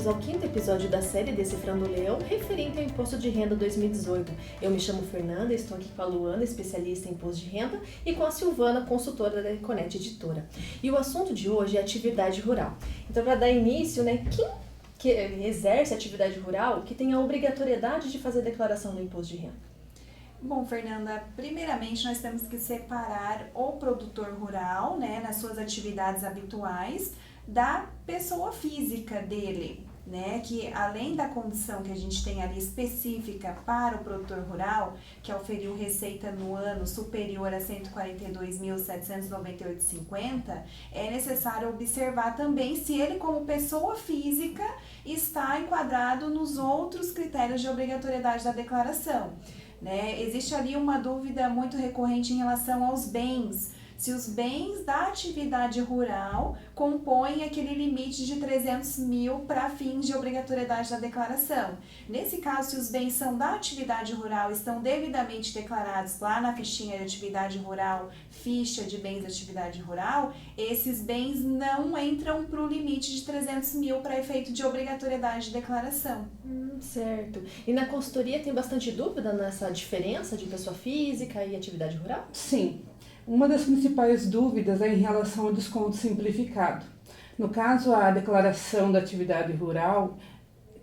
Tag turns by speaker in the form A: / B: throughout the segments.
A: bem-vindos ao 5º episódio da série Decifrando o Leão, referente ao Imposto de Renda 2018. Eu me chamo Fernanda, estou aqui com a Luana, especialista em Imposto de Renda, e com a Silvana, consultora da Econet Editora. E o assunto de hoje é atividade rural. Então, para dar início, quem que exerce atividade rural que tem a obrigatoriedade de fazer declaração do Imposto de Renda?
B: Bom, Fernanda, primeiramente nós temos que separar o produtor rural, nas suas atividades habituais, da pessoa física dele, que além da condição que a gente tem ali específica para o produtor rural, que oferiu receita no ano superior a R$ 142.798,50, é necessário observar também se ele, como pessoa física, está enquadrado nos outros critérios de obrigatoriedade da declaração. Existe ali uma dúvida muito recorrente em relação aos bens, se os bens da atividade rural compõem aquele limite de 300 mil para fins de obrigatoriedade da declaração. Nesse caso, se os bens são da atividade rural, estão devidamente declarados lá na fichinha de atividade rural, ficha de bens da atividade rural, esses bens não entram para o limite de 300 mil para efeito de obrigatoriedade de declaração.
A: Certo. E na consultoria tem bastante dúvida nessa diferença de pessoa física e atividade rural?
C: Sim. Uma das principais dúvidas é em relação ao desconto simplificado. No caso, a declaração da atividade rural,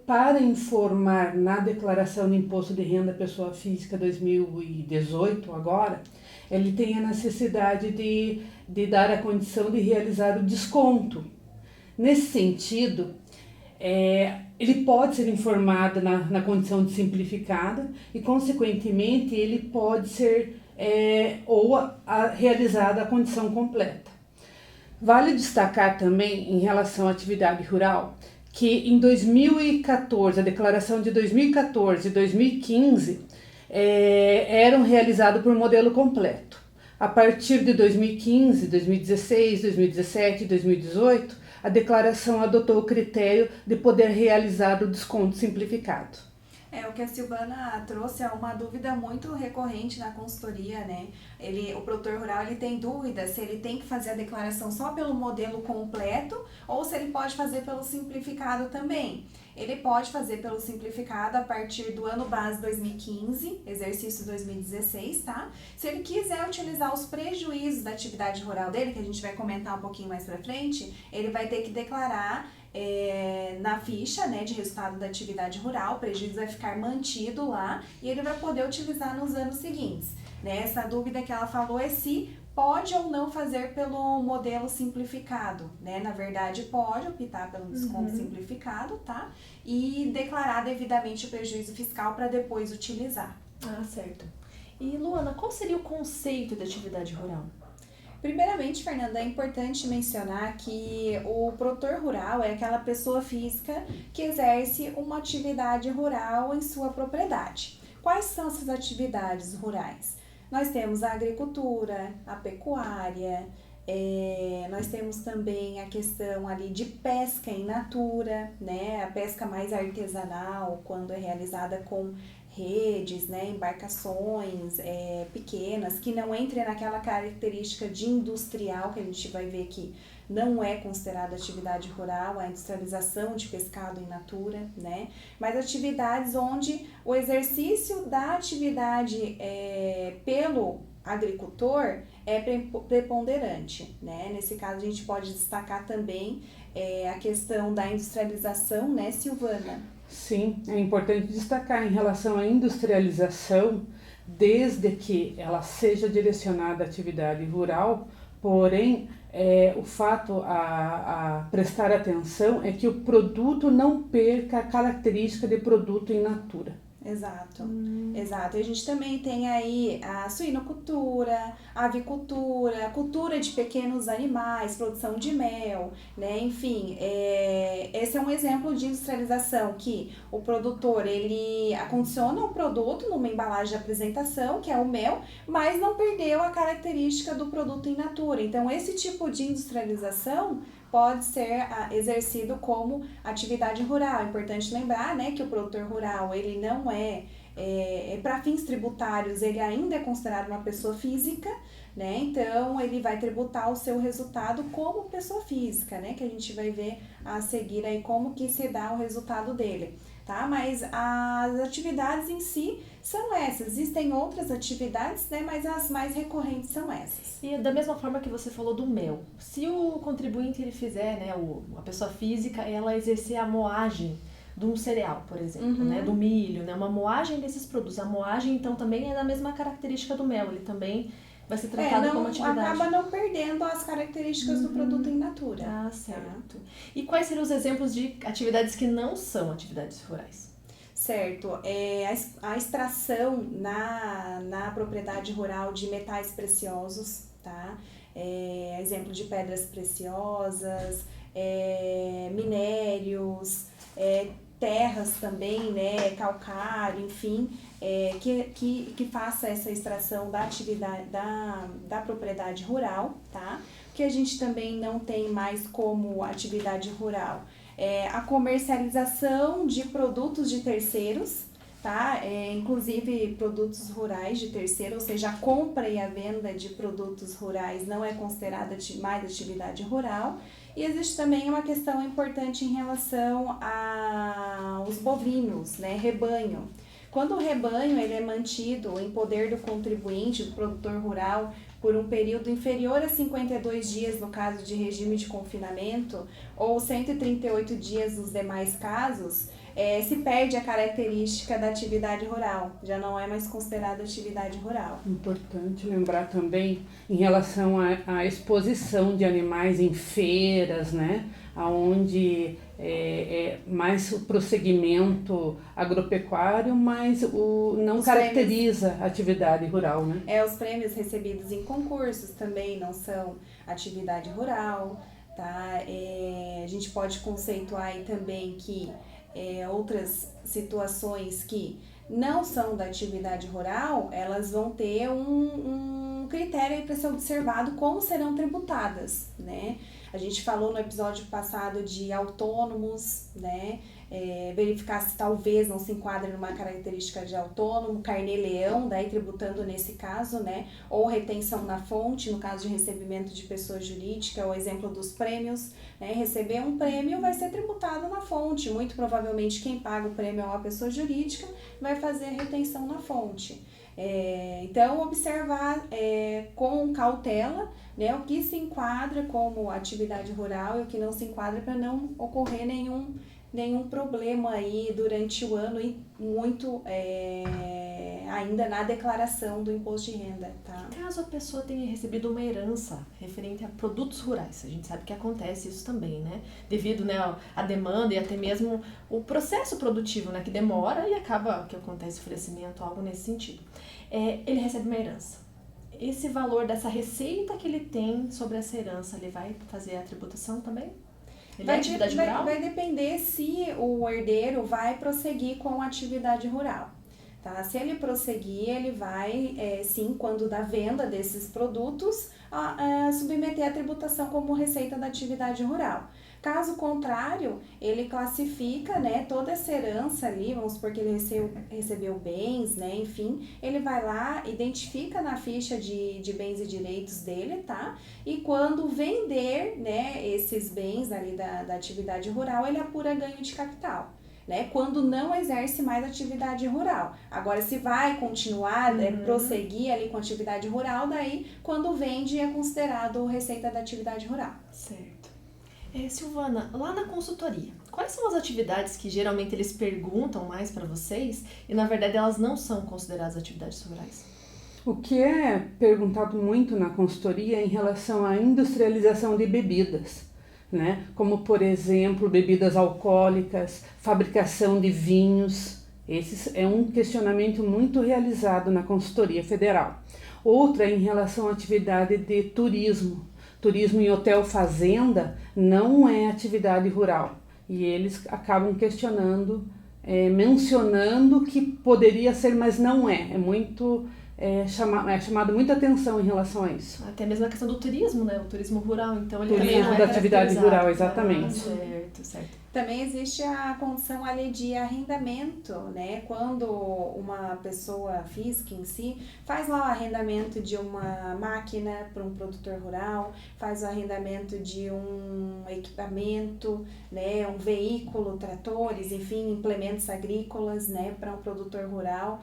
C: para informar na declaração de imposto de renda pessoa física 2018, agora, ele tem a necessidade de dar a condição de realizar o desconto. Nesse sentido, ele pode ser informado na condição de simplificada e, consequentemente, ele pode ser realizada a condição completa. Vale destacar também, em relação à atividade rural, que em 2014, a declaração de 2014 e 2015 eram realizadas por modelo completo. A partir de 2015, 2016, 2017 e 2018, a declaração adotou o critério de poder realizar o desconto simplificado.
B: O que a Silvana trouxe é uma dúvida muito recorrente na consultoria, o produtor rural tem dúvida se ele tem que fazer a declaração só pelo modelo completo ou se ele pode fazer pelo simplificado também. Ele pode fazer pelo simplificado a partir do ano base 2015, exercício 2016, tá? Se ele quiser utilizar os prejuízos da atividade rural dele, que a gente vai comentar um pouquinho mais pra frente, ele vai ter que declarar na ficha de resultado da atividade rural, o prejuízo vai ficar mantido lá e ele vai poder utilizar nos anos seguintes. Essa dúvida que ela falou é se pode ou não fazer pelo modelo simplificado, Na verdade, pode optar pelo desconto simplificado, tá? E declarar devidamente o prejuízo fiscal para depois utilizar.
A: Ah, certo. E Luana, qual seria o conceito de atividade rural?
B: Primeiramente, Fernanda, é importante mencionar que o produtor rural é aquela pessoa física que exerce uma atividade rural em sua propriedade. Quais são essas atividades rurais? Nós temos a agricultura, a pecuária, nós temos também a questão ali de pesca in natura, a pesca mais artesanal, quando é realizada com redes, embarcações pequenas, que não entrem naquela característica de industrial, que a gente vai ver que não é considerada atividade rural, a industrialização de pescado in natura, mas atividades onde o exercício da atividade pelo agricultor é preponderante, Nesse caso a gente pode destacar também a questão da industrialização, Silvana?
C: Sim, é importante destacar em relação à industrialização, desde que ela seja direcionada à atividade rural, porém, o fato a prestar atenção é que o produto não perca a característica de produto in natura.
B: Exato. E a gente também tem aí a suinocultura, a avicultura, a cultura de pequenos animais, produção de mel, Enfim, esse é um exemplo de industrialização que o produtor, ele acondiciona o produto numa embalagem de apresentação, que é o mel, mas não perdeu a característica do produto in natura. Então, esse tipo de industrialização pode ser exercido como atividade rural. É importante lembrar, que o produtor rural, ele não é para fins tributários, ele ainda é considerado uma pessoa física, né? Então, ele vai tributar o seu resultado como pessoa física, né? Que a gente vai ver a seguir aí como que se dá o resultado dele, tá? Mas as atividades em si são essas. Existem outras atividades, né? Mas as mais recorrentes são essas.
A: E da mesma forma que você falou do mel, se o contribuinte ele fizer, né, a pessoa física, ela exercer a moagem de um cereal, por exemplo, né, do milho, né, uma moagem desses produtos. A moagem, então, também é da mesma característica do mel, ele também vai ser tratado como atividade.
B: Acaba não perdendo as características do produto in natura.
A: Ah, certo. E quais seriam os exemplos de atividades que não são atividades rurais?
B: Certo. A extração na propriedade rural de metais preciosos, tá? Exemplo de pedras preciosas, minérios, terras também, né, calcário, enfim, que faça essa extração da atividade da propriedade rural, tá? O que a gente também não tem mais como atividade rural a comercialização de produtos de terceiros, tá? Inclusive produtos rurais de terceiro, ou seja, a compra e a venda de produtos rurais não é considerada mais atividade rural. E existe também uma questão importante em relação aos bovinos, né, rebanho. Quando o rebanho ele é mantido em poder do contribuinte, do produtor rural, por um período inferior a 52 dias no caso de regime de confinamento, ou 138 dias nos demais casos, se perde a característica da atividade rural, já não é mais considerada atividade rural.
C: Importante lembrar também em relação à exposição de animais em feiras, né, onde mais o prosseguimento agropecuário, mas não caracteriza a atividade rural, né?
B: Os prêmios recebidos em concursos também não são atividade rural, tá? A gente pode conceituar aí também que outras situações que não são da atividade rural, elas vão ter um critério para ser observado como serão tributadas, né? A gente falou no episódio passado de autônomos, né? Verificar se talvez não se enquadre numa característica de autônomo, carnê-leão, daí tributando nesse caso, né? Ou retenção na fonte, no caso de recebimento de pessoa jurídica, o exemplo dos prêmios, né? Receber um prêmio vai ser tributado na fonte, muito provavelmente quem paga o prêmio é uma pessoa jurídica, vai fazer a retenção na fonte. Então, observar com cautela, né, o que se enquadra como atividade rural e o que não se enquadra para não ocorrer nenhum problema aí durante o ano e muito ainda na declaração do imposto de renda, tá?
A: Caso a pessoa tenha recebido uma herança referente a produtos rurais, a gente sabe que acontece isso também, né? Devido, né, à demanda e até mesmo o processo produtivo, né, que demora e acaba que acontece oferecimento, algo nesse sentido. Ele recebe uma herança. Esse valor dessa receita que ele tem sobre essa herança, ele vai fazer a tributação também?
B: Vai depender se o herdeiro vai prosseguir com a atividade rural. Tá? Se ele prosseguir, ele vai, sim, quando da venda desses produtos, submeter a tributação como receita da atividade rural. Caso contrário, ele classifica, né, toda essa herança ali, vamos supor que ele recebeu bens, né, enfim, ele vai lá, identifica na ficha de bens e direitos dele, tá? E quando vender, né, esses bens ali da atividade rural, ele apura ganho de capital. Né, quando não exerce mais atividade rural. Agora, se vai continuar, prosseguir ali com atividade rural, daí, quando vende, é considerado receita da atividade rural.
A: Certo. Silvana, lá na consultoria, quais são as atividades que geralmente eles perguntam mais para vocês e, na verdade, elas não são consideradas atividades rurais?
C: O que é perguntado muito na consultoria é em relação à industrialização de bebidas, né? Como, por exemplo, bebidas alcoólicas, fabricação de vinhos. Esse é um questionamento muito realizado na consultoria federal. Outra é em relação à atividade de turismo. Turismo em hotel fazenda não é atividade rural. E eles acabam questionando, mencionando que poderia ser, mas não é. É chamado muita atenção em relação a isso.
A: Até mesmo a questão do turismo, né? O turismo rural, então ele
C: turismo da atividade rural, exatamente.
A: Certo.
B: Também existe a condição ali de arrendamento, né? Quando uma pessoa física em si faz lá o arrendamento de uma máquina para um produtor rural, faz o arrendamento de um equipamento, né? Um veículo, tratores, enfim, implementos agrícolas, né? Para um produtor rural.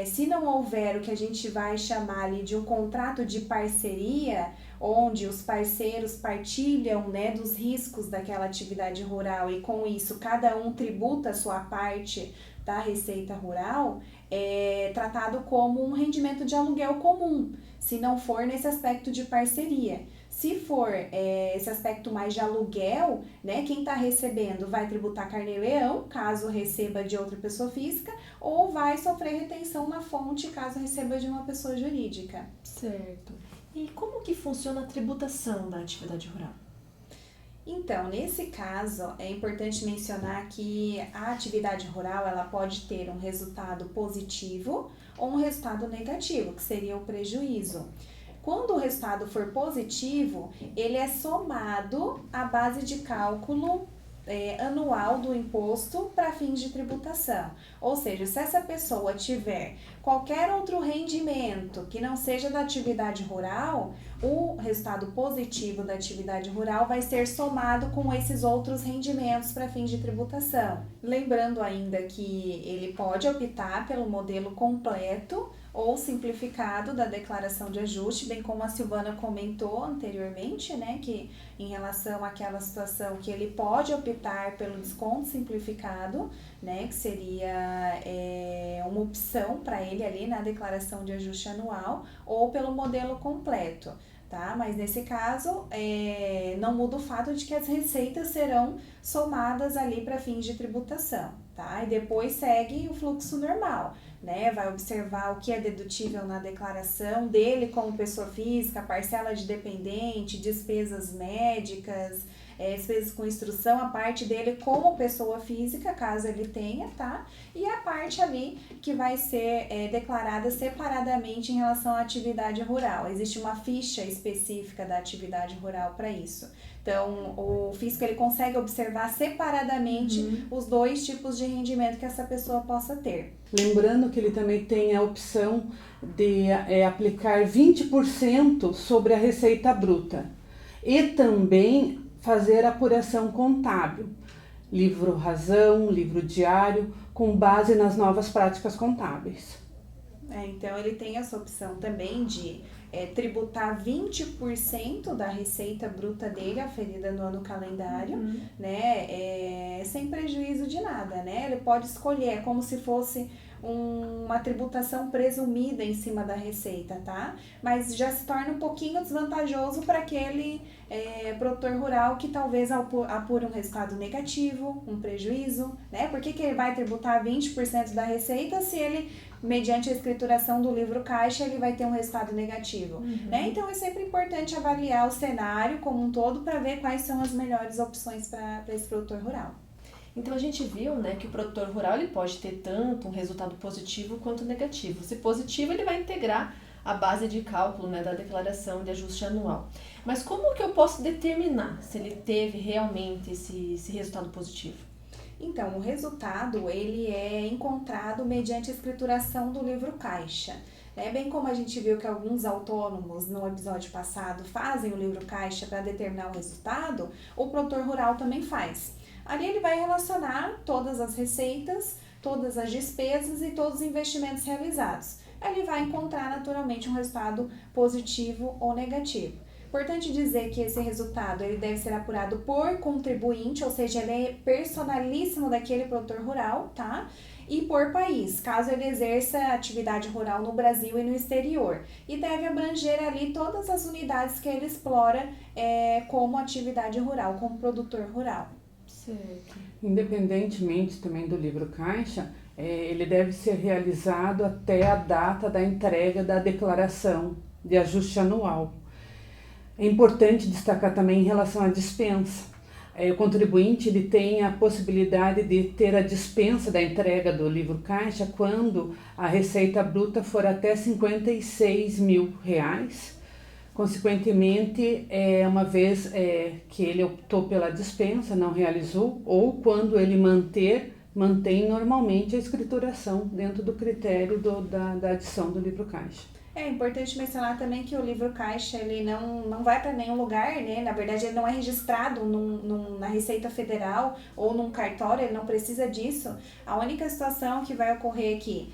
B: Se não houver o que a gente vai chamar ali de um contrato de parceria, onde os parceiros partilham, né, dos riscos daquela atividade rural e com isso cada um tributa a sua parte da receita rural, é tratado como um rendimento de aluguel comum, se não for nesse aspecto de parceria. Se for esse aspecto mais de aluguel, né, quem está recebendo vai tributar carnê-leão, caso receba de outra pessoa física, ou vai sofrer retenção na fonte, caso receba de uma pessoa jurídica.
A: Certo. E como que funciona a tributação da atividade rural?
B: Então, nesse caso, é importante mencionar que a atividade rural ela pode ter um resultado positivo ou um resultado negativo, que seria o prejuízo. Quando o resultado for positivo, ele é somado à base de cálculo anual do imposto para fins de tributação. Ou seja, se essa pessoa tiver qualquer outro rendimento que não seja da atividade rural, o resultado positivo da atividade rural vai ser somado com esses outros rendimentos para fins de tributação. Lembrando ainda que ele pode optar pelo modelo completo ou simplificado da declaração de ajuste, bem como a Silvana comentou anteriormente, né, que em relação àquela situação que ele pode optar pelo desconto simplificado, né, que seria uma opção para ele ali na declaração de ajuste anual, ou pelo modelo completo. Tá? Mas nesse caso, não muda o fato de que as receitas serão somadas ali para fins de tributação, tá? E depois segue o fluxo normal, né? Vai observar o que é dedutível na declaração dele como pessoa física, parcela de dependente, despesas médicas, despesas com instrução, a parte dele como pessoa física, caso ele tenha, tá? E a parte ali que vai ser declarada separadamente em relação à atividade rural. Existe uma ficha específica da atividade rural para isso. Então, o fisco ele consegue observar separadamente os dois tipos de rendimento que essa pessoa possa ter.
C: Lembrando que ele também tem a opção de aplicar 20% sobre a receita bruta e também fazer apuração contábil, livro razão, livro diário, com base nas novas práticas contábeis.
B: Então, ele tem essa opção também de tributar 20% da receita bruta dele aferida no ano calendário, né, sem prejuízo de nada, né? Ele pode escolher, é como se fosse uma tributação presumida em cima da receita, tá? Mas já se torna um pouquinho desvantajoso para aquele produtor rural que talvez apure um resultado negativo, um prejuízo, né? Por que ele vai tributar 20% da receita se ele, mediante a escrituração do livro caixa, ele vai ter um resultado negativo, né? Então é sempre importante avaliar o cenário como um todo para ver quais são as melhores opções para esse produtor rural.
A: Então a gente viu, né, que o produtor rural ele pode ter tanto um resultado positivo quanto negativo. Se positivo, ele vai integrar a base de cálculo, né, da declaração de ajuste anual. Mas como que eu posso determinar se ele teve realmente esse resultado positivo?
B: Então, o resultado ele é encontrado mediante a escrituração do livro caixa. Bem como a gente viu que alguns autônomos no episódio passado fazem o livro caixa para determinar o resultado, o produtor rural também faz. Ali ele vai relacionar todas as receitas, todas as despesas e todos os investimentos realizados. Ele vai encontrar naturalmente um resultado positivo ou negativo. Importante dizer que esse resultado ele deve ser apurado por contribuinte, ou seja, ele é personalíssimo daquele produtor rural, tá? E por país, caso ele exerça atividade rural no Brasil e no exterior. E deve abranger ali todas as unidades que ele explora como atividade rural, como produtor rural.
A: Certo.
C: Independentemente também do livro caixa, ele deve ser realizado até a data da entrega da declaração de ajuste anual. É importante destacar também em relação à dispensa. O contribuinte ele tem a possibilidade de ter a dispensa da entrega do livro caixa quando a receita bruta for até R$ 56.000, Consequentemente, uma vez que ele optou pela dispensa, não realizou, ou quando ele mantém normalmente a escrituração dentro do critério da adição do livro caixa.
B: É importante mencionar também que o livro caixa ele não vai para nenhum lugar, né? Na verdade, ele não é registrado na Receita Federal ou num cartório, ele não precisa disso. A única situação que vai ocorrer aqui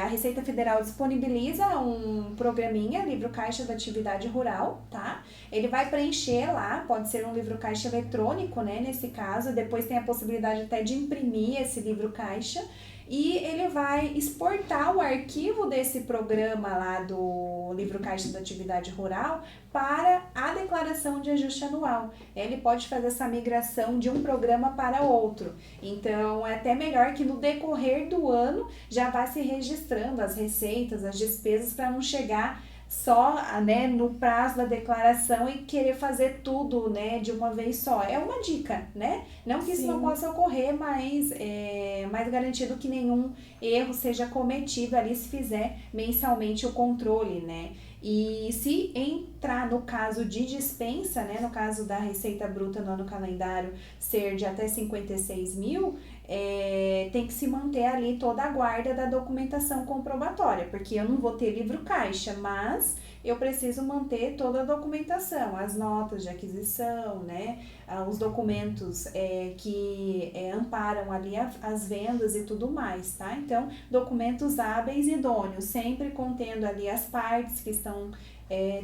B: a Receita Federal disponibiliza um programinha, livro caixa da atividade rural, tá? Ele vai preencher lá, pode ser um livro caixa eletrônico, né? Nesse caso, depois tem a possibilidade até de imprimir esse livro caixa. E ele vai exportar o arquivo desse programa lá do livro caixa da atividade rural para a declaração de ajuste anual. Ele pode fazer essa migração de um programa para outro. Então, é até melhor que no decorrer do ano já vá se registrando as receitas, as despesas, para não chegar só, né, no prazo da declaração e querer fazer tudo, né, de uma vez só. É uma dica, né? Não que isso não possa ocorrer, mas é mais garantido que nenhum erro seja cometido ali se fizer mensalmente o controle, né? E se entrar no caso de dispensa, né, no caso da receita bruta no ano calendário ser de até 56 mil, tem que se manter ali toda a guarda da documentação comprobatória, porque eu não vou ter livro caixa, mas eu preciso manter toda a documentação, as notas de aquisição, né, os documentos que amparam ali as vendas e tudo mais, tá? Então, documentos hábeis e idôneos, sempre contendo ali as partes que estão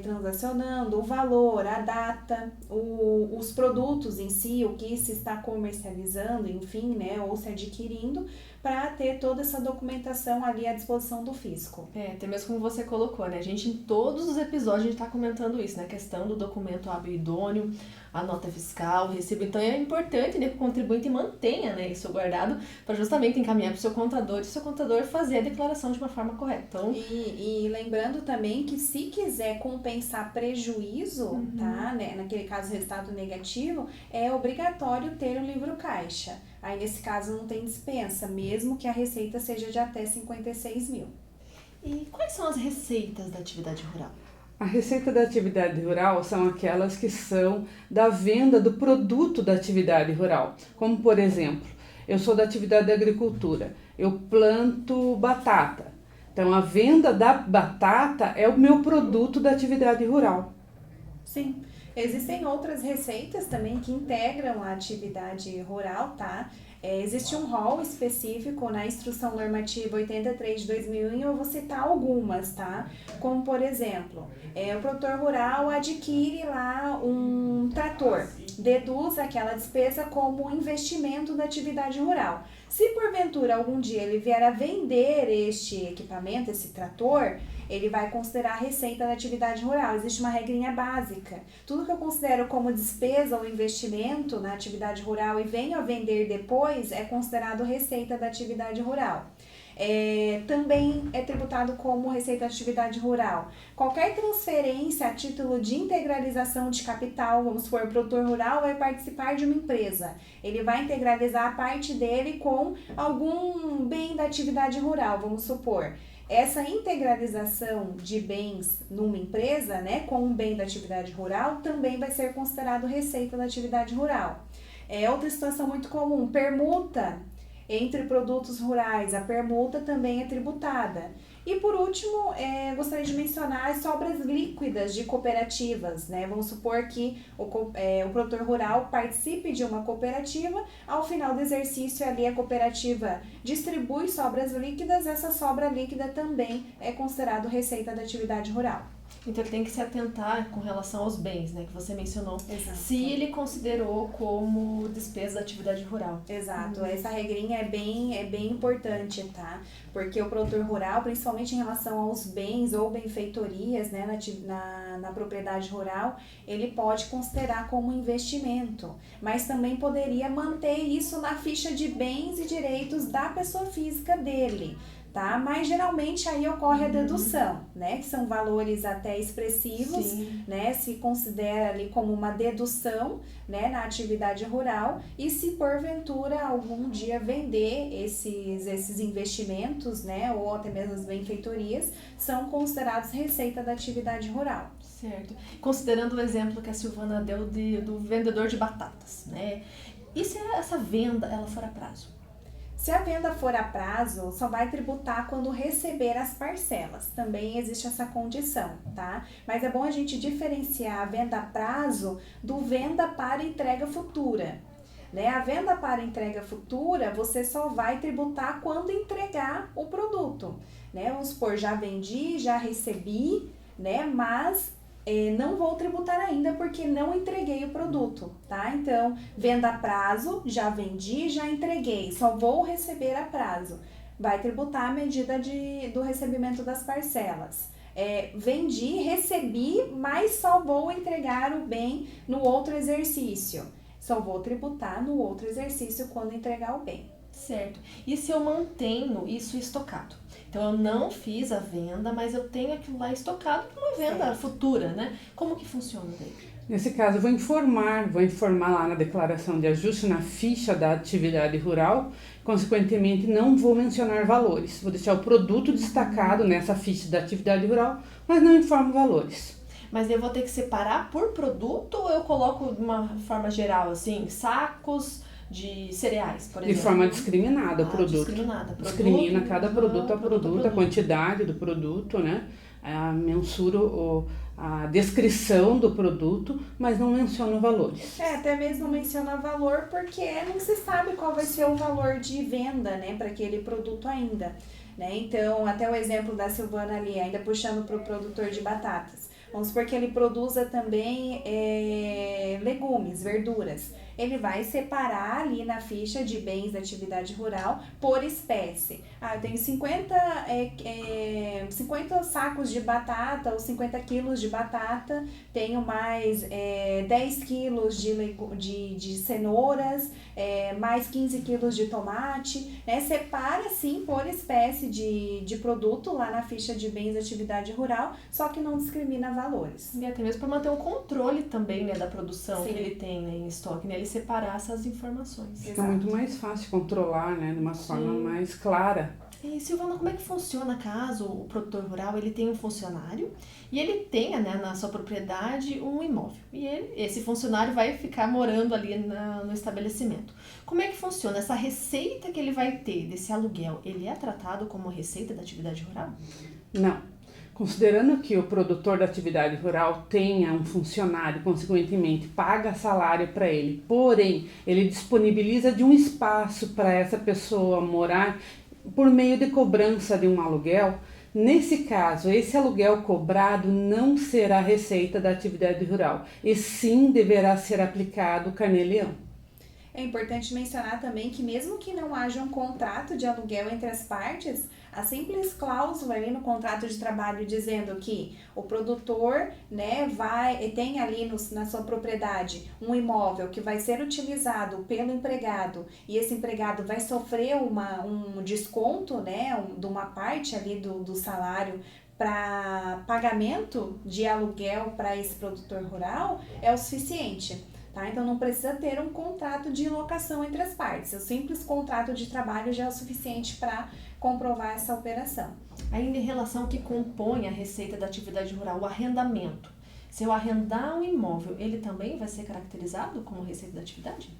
B: transacionando, o valor, a data, os produtos em si, o que se está comercializando, enfim, né, ou se adquirindo, para ter toda essa documentação ali à disposição do fisco.
A: Até mesmo como você colocou, né, a gente em todos os episódios a gente está comentando isso, né, a questão do documento hábil idôneo, a nota fiscal, o recibo. Então é importante, né, que o contribuinte mantenha, né, isso guardado para justamente encaminhar para o seu contador e o seu contador fazer a declaração de uma forma correta. Então,
B: e lembrando também que se quiser compensar prejuízo, tá, né, naquele caso resultado negativo, é obrigatório ter um livro caixa. Aí nesse caso não tem dispensa, mesmo que a receita seja de até 56 mil.
A: E quais são as receitas da atividade rural?
C: A receita da atividade rural são aquelas que são da venda do produto da atividade rural. Como, por exemplo, eu sou da atividade da agricultura, eu planto batata. Então, a venda da batata é o meu produto da atividade rural.
B: Sim. Existem outras receitas também que integram a atividade rural, tá? Existe um rol específico na Instrução Normativa 83 de 2001 e eu vou citar algumas, tá? Como, por exemplo, o produtor rural adquire lá um trator, deduz aquela despesa como investimento da atividade rural. Se porventura algum dia ele vier a vender este equipamento, esse trator, ele vai considerar a receita da atividade rural. Existe uma regrinha básica. Tudo que eu considero como despesa ou investimento na atividade rural e venho a vender depois é considerado receita da atividade rural. Também é tributado como receita da atividade rural. Qualquer transferência a título de integralização de capital, vamos supor, o produtor rural vai participar de uma empresa. Ele vai integralizar a parte dele com algum bem da atividade rural, vamos supor. Essa integralização de bens numa empresa, né, com um bem da atividade rural, também vai ser considerado receita da atividade rural. Outra situação muito comum, permuta entre produtos rurais, a permuta também é tributada. E por último, gostaria de mencionar as sobras líquidas de cooperativas, né? Vamos supor que o produtor rural participe de uma cooperativa, ao final do exercício ali a cooperativa distribui sobras líquidas, essa sobra líquida também é considerado receita da atividade rural.
A: Então ele tem que se atentar com relação aos bens, né, que você mencionou.
B: Exato.
A: Se ele considerou como despesa da atividade rural.
B: Exato, essa regrinha é bem importante, tá? Porque o produtor rural, principalmente em relação aos bens ou benfeitorias, né, na propriedade rural, ele pode considerar como investimento, mas também poderia manter isso na ficha de bens e direitos da pessoa física dele. tá? Mas geralmente aí ocorre a dedução, né? Que são valores até expressivos,
A: Sim.
B: né? Se considera ali como uma dedução, né? Na atividade rural, e se porventura algum dia vender esses investimentos, né? Ou até mesmo as benfeitorias, são considerados receita da atividade rural.
A: Certo. Considerando o exemplo que a Silvana deu do vendedor de batatas, né? E se essa venda ela for a prazo?
B: Se a venda for a prazo, só vai tributar quando receber as parcelas. Também existe essa condição, tá? Mas é bom a gente diferenciar a venda a prazo do venda para entrega futura. Né? A venda para entrega futura, você só vai tributar quando entregar o produto. Né? Vamos supor, já vendi, já recebi, né? Mas não vou tributar ainda porque não entreguei o produto, tá? Então, venda a prazo, já vendi, já entreguei, só vou receber a prazo. Vai tributar à medida do recebimento das parcelas. Vendi, recebi, mas só vou entregar o bem no outro exercício. Só vou tributar no outro exercício quando entregar o bem.
A: Certo. E se eu mantenho isso estocado? Então, eu não fiz a venda, mas eu tenho aquilo lá estocado para uma venda futura, né? Como que funciona daí?
C: Nesse caso, eu vou informar lá na declaração de ajuste, na ficha da atividade rural, consequentemente não vou mencionar valores. Vou deixar o produto destacado nessa ficha da atividade rural, mas não informo valores.
A: Mas eu vou ter que separar por produto ou eu coloco de uma forma geral, assim, sacos de cereais, por exemplo?
C: De forma discriminada o produto. Discrimina cada produto a produto, a quantidade do produto, né? Mensuro a descrição do produto, mas não menciona valores.
B: Até mesmo menciona valor porque não se sabe qual vai ser o valor de venda, né, para aquele produto ainda. Né? Então, até o exemplo da Silvana ali, ainda puxando para o produtor de batatas. Vamos supor que ele produza também legumes, verduras. Ele vai separar ali na ficha de bens da atividade rural por espécie. Eu tenho 50 sacos de batata ou 50 quilos de batata, tenho mais 10 quilos de cenouras, mais 15 quilos de tomate, né? Separa sim por espécie de produto lá na ficha de bens da atividade rural, só que não discrimina valores.
A: E até mesmo para manter um controle também, né, da produção
B: Sim.
A: que ele tem, né, em estoque, né, ele separar essas informações.
C: Fica muito mais fácil controlar, né, de uma forma mais clara.
A: E Silvana, como é que funciona caso o produtor rural ele tenha um funcionário e ele tenha, né, na sua propriedade um imóvel e esse funcionário vai ficar morando ali no estabelecimento? Como é que funciona? Essa receita que ele vai ter desse aluguel, ele é tratado como receita da atividade rural?
C: Não. Considerando que o produtor da atividade rural tenha um funcionário, consequentemente paga salário para ele, porém ele disponibiliza de um espaço para essa pessoa morar por meio de cobrança de um aluguel, nesse caso, esse aluguel cobrado não será receita da atividade rural, e sim deverá ser aplicado o carnê-leão.
B: É importante mencionar também que mesmo que não haja um contrato de aluguel entre as partes, a simples cláusula ali no contrato de trabalho dizendo que o produtor, né, tem ali na sua propriedade um imóvel que vai ser utilizado pelo empregado e esse empregado vai sofrer um desconto, né, de uma parte ali do salário para pagamento de aluguel para esse produtor rural, é o suficiente. Tá? Então, não precisa ter um contrato de locação entre as partes. O simples contrato de trabalho já é o suficiente para comprovar essa operação.
A: Ainda em relação ao que compõe a receita da atividade rural, o arrendamento. Se eu arrendar um imóvel, ele também vai ser caracterizado como receita da atividade?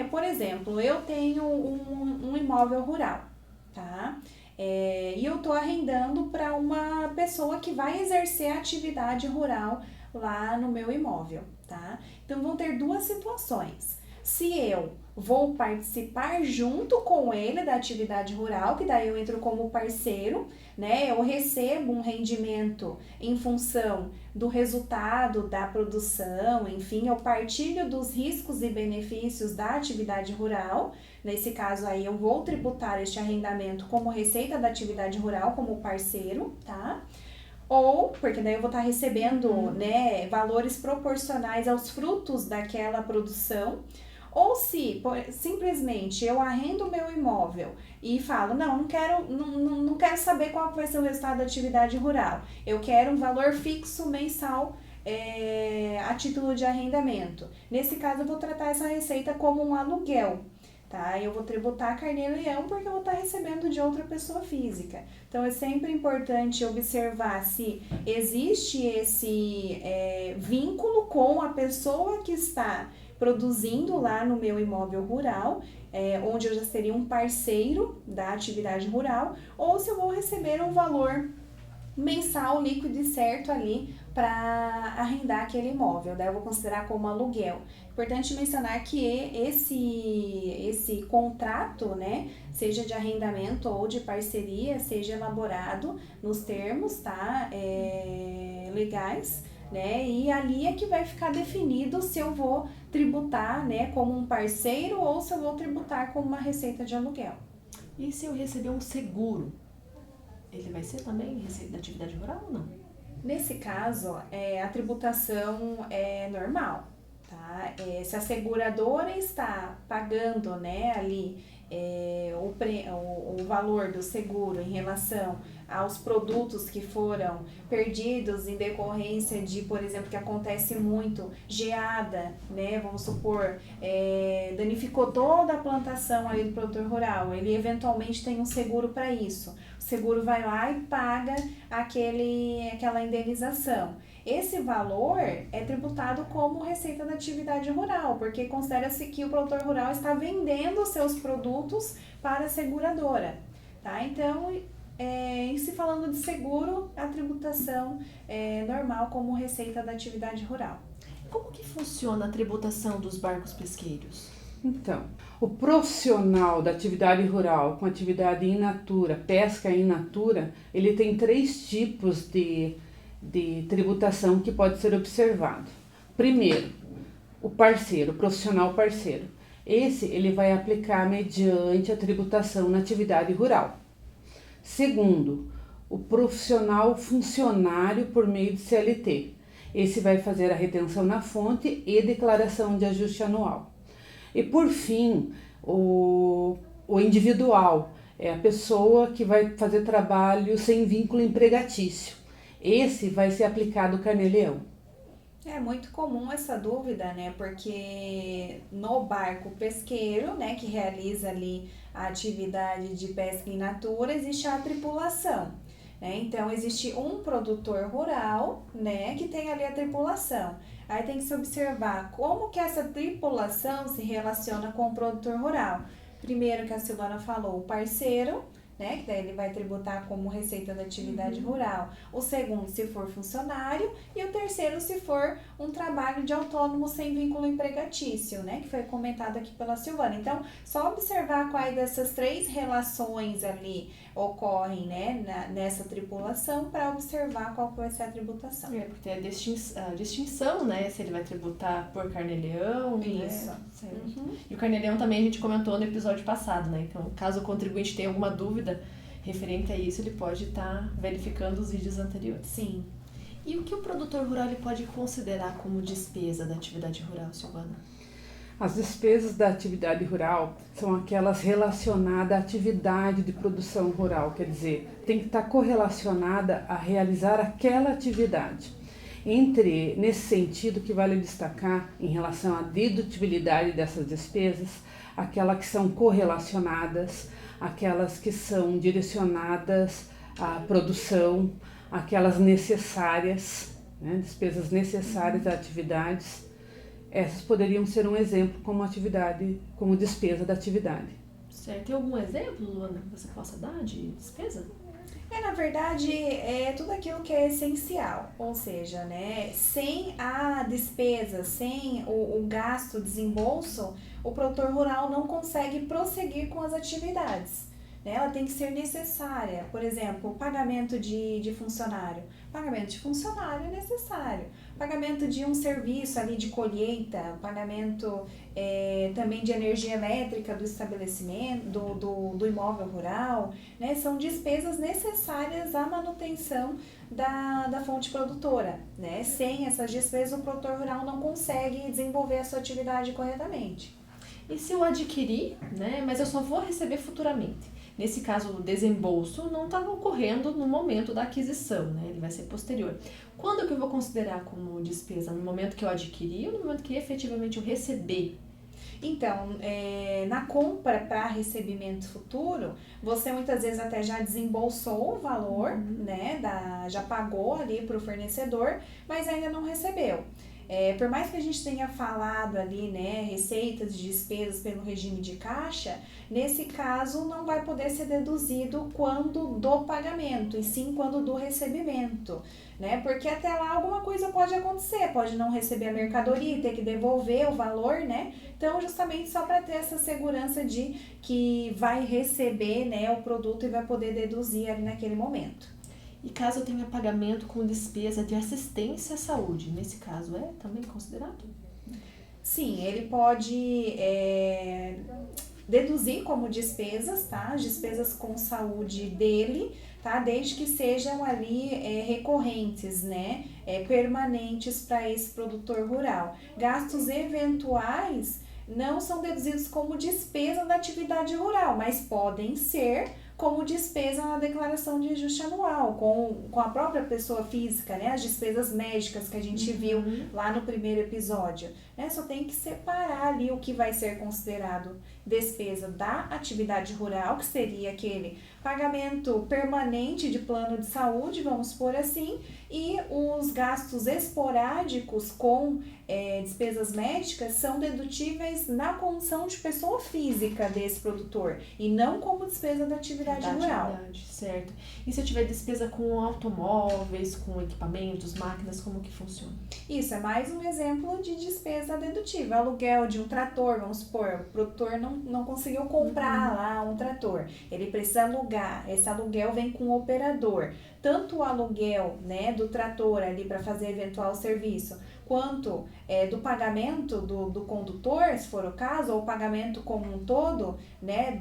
B: Por exemplo, eu tenho um imóvel rural, tá? E eu estou arrendando para uma pessoa que vai exercer a atividade rural lá no meu imóvel, tá? Então, vão ter duas situações. Se eu vou participar junto com ele da atividade rural, que daí eu entro como parceiro, né? Eu recebo um rendimento em função do resultado da produção, enfim, eu partilho dos riscos e benefícios da atividade rural. Nesse caso aí, eu vou tributar este arrendamento como receita da atividade rural, como parceiro, tá? Ou, porque daí eu vou estar recebendo, né, valores proporcionais aos frutos daquela produção, Ou se simplesmente eu arrendo o meu imóvel e falo, não quero saber qual vai ser o resultado da atividade rural. Eu quero um valor fixo mensal a título de arrendamento. Nesse caso, eu vou tratar essa receita como um aluguel. Tá? Eu vou tributar carnê-leão porque eu vou estar recebendo de outra pessoa física. Então, é sempre importante observar se existe esse vínculo com a pessoa que está produzindo lá no meu imóvel rural, onde eu já seria um parceiro da atividade rural, ou se eu vou receber um valor mensal líquido e certo ali para arrendar aquele imóvel, daí eu vou considerar como aluguel. Importante mencionar que esse contrato, né, seja de arrendamento ou de parceria, seja elaborado nos termos, tá, legais, né, e ali é que vai ficar definido se eu vou tributar, né, como um parceiro ou se eu vou tributar como uma receita de aluguel.
A: E se eu receber um seguro, ele vai ser também receita da atividade rural ou não?
B: Nesse caso, a tributação é normal, tá? Se a seguradora está pagando, né, ali o valor do seguro em relação aos produtos que foram perdidos em decorrência de, por exemplo, que acontece muito, geada, né, vamos supor, danificou toda a plantação aí do produtor rural, ele eventualmente tem um seguro para isso. O seguro vai lá e paga aquela indenização. Esse valor é tributado como receita da atividade rural, porque considera-se que o produtor rural está vendendo seus produtos para a seguradora, tá? Então, em se falando de seguro, a tributação é normal como receita da atividade rural.
A: Como que funciona a tributação dos barcos pesqueiros?
C: Então, o profissional da atividade rural com atividade in natura, pesca in natura, ele tem 3 tipos de tributação que pode ser observado. Primeiro, o parceiro, o profissional parceiro. Esse ele vai aplicar mediante a tributação na atividade rural. Segundo, o profissional funcionário por meio de CLT. Esse vai fazer a retenção na fonte e declaração de ajuste anual. E por fim, o individual, é a pessoa que vai fazer trabalho sem vínculo empregatício. Esse vai ser aplicado o carnê-leão.
B: É muito comum essa dúvida, né? Porque no barco pesqueiro, né, que realiza ali a atividade de pesca in natura, existe a tripulação, né? Então, existe um produtor rural, né, que tem ali a tripulação. Aí tem que se observar como que essa tripulação se relaciona com o produtor rural. Primeiro que a Silvana falou, o parceiro, né, que daí ele vai tributar como receita da atividade rural. O segundo, se for funcionário, e o terceiro, se for um trabalho de autônomo sem vínculo empregatício, né, que foi comentado aqui pela Silvana. Então, só observar quais dessas 3 relações ali ocorrem, né, nessa tripulação para observar qual vai ser a tributação.
A: Porque tem a distinção, né, se ele vai tributar por carnê-leão,
B: Isso.
A: Né? E o carnê-leão também a gente comentou no episódio passado, né, então caso o contribuinte tenha alguma dúvida referente a isso, ele pode estar verificando os vídeos anteriores.
B: Sim.
A: E o que o produtor rural ele pode considerar como despesa da atividade rural, Silvana?
C: As despesas da atividade rural são aquelas relacionadas à atividade de produção rural, quer dizer, tem que estar correlacionada a realizar aquela atividade. Nesse sentido, que vale destacar em relação à dedutibilidade dessas despesas, aquelas que são correlacionadas, aquelas que são direcionadas à produção, aquelas necessárias, né, despesas necessárias a atividades. Essas poderiam ser um exemplo como despesa da atividade.
A: Certo. Tem algum exemplo, Luana, que você possa dar de despesa?
B: Na verdade, é tudo aquilo que é essencial, ou seja, né, sem a despesa, sem o gasto, o desembolso, o produtor rural não consegue prosseguir com as atividades. Né? Ela tem que ser necessária. Por exemplo, o pagamento de funcionário. Pagamento de funcionário é necessário. Pagamento de um serviço ali de colheita, pagamento também de energia elétrica do estabelecimento, do imóvel rural, né? São despesas necessárias à manutenção da fonte produtora. Né? Sem essas despesas, o produtor rural não consegue desenvolver a sua atividade corretamente.
A: E se eu adquirir, né, mas eu só vou receber futuramente? Nesse caso, o desembolso não está ocorrendo no momento da aquisição, né? Ele vai ser posterior. Quando que eu vou considerar como despesa? No momento que eu adquiri ou no momento que efetivamente eu receber?
B: Então, na compra para recebimento futuro, você muitas vezes até já desembolsou o valor, né? Já pagou ali para o fornecedor, mas ainda não recebeu. Por mais que a gente tenha falado ali, né, receitas e despesas pelo regime de caixa, nesse caso não vai poder ser deduzido quando do pagamento, e sim quando do recebimento, né? Porque até lá alguma coisa pode acontecer, pode não receber a mercadoria e ter que devolver o valor, né? Então, justamente só para ter essa segurança de que vai receber, né, o produto e vai poder deduzir ali naquele momento.
A: E caso eu tenha pagamento com despesa de assistência à saúde, nesse caso é também considerado?
B: Sim, ele pode deduzir como despesas, tá? As despesas com saúde dele, tá? Desde que sejam ali recorrentes, né? Permanentes para esse produtor rural. Gastos eventuais não são deduzidos como despesa da atividade rural, mas podem ser como despesa na declaração de ajuste anual, com a própria pessoa física, né? As despesas médicas que a gente viu lá no primeiro episódio, né? Só tem que separar ali o que vai ser considerado despesa da atividade rural, que seria aquele pagamento permanente de plano de saúde, vamos por assim, e os gastos esporádicos com despesas médicas são dedutíveis na condição de pessoa física desse produtor e não como despesa da atividade rural.
A: Certo. E se eu tiver despesa com automóveis, com equipamentos, máquinas, como que funciona?
B: Isso é mais um exemplo de despesa dedutível. Aluguel de um trator, vamos supor, o produtor não conseguiu comprar lá um trator, ele precisa alugar, esse aluguel vem com o operador. Tanto o aluguel, né, do trator ali para fazer eventual serviço, quanto do pagamento do condutor, se for o caso, ou o pagamento como um todo, né,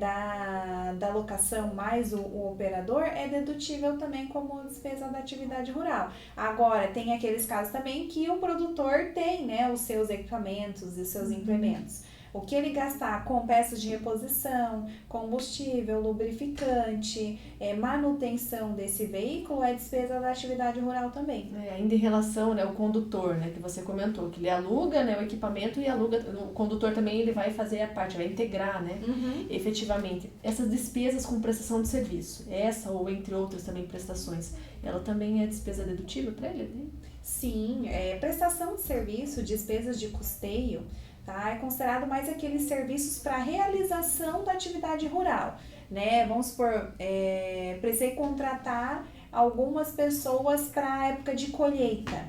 B: da locação mais o operador, é dedutível também como despesa da atividade rural. Agora, tem aqueles casos também que o produtor tem, né, os seus equipamentos e os seus implementos. O que ele gastar com peças de reposição, combustível, lubrificante, manutenção desse veículo é despesa da atividade rural também.
A: Ainda em relação, né, ao condutor, né, que você comentou, que ele aluga, né, o equipamento e aluga, o condutor também ele vai fazer a parte, vai integrar, né, efetivamente. Essas despesas com prestação de serviço, essa ou entre outras também prestações, ela também é despesa dedutível para ele? Né?
B: Sim, prestação de serviço, despesas de custeio, tá? É considerado mais aqueles serviços para realização da atividade rural, né? Vamos supor, precisei contratar algumas pessoas para a época de colheita,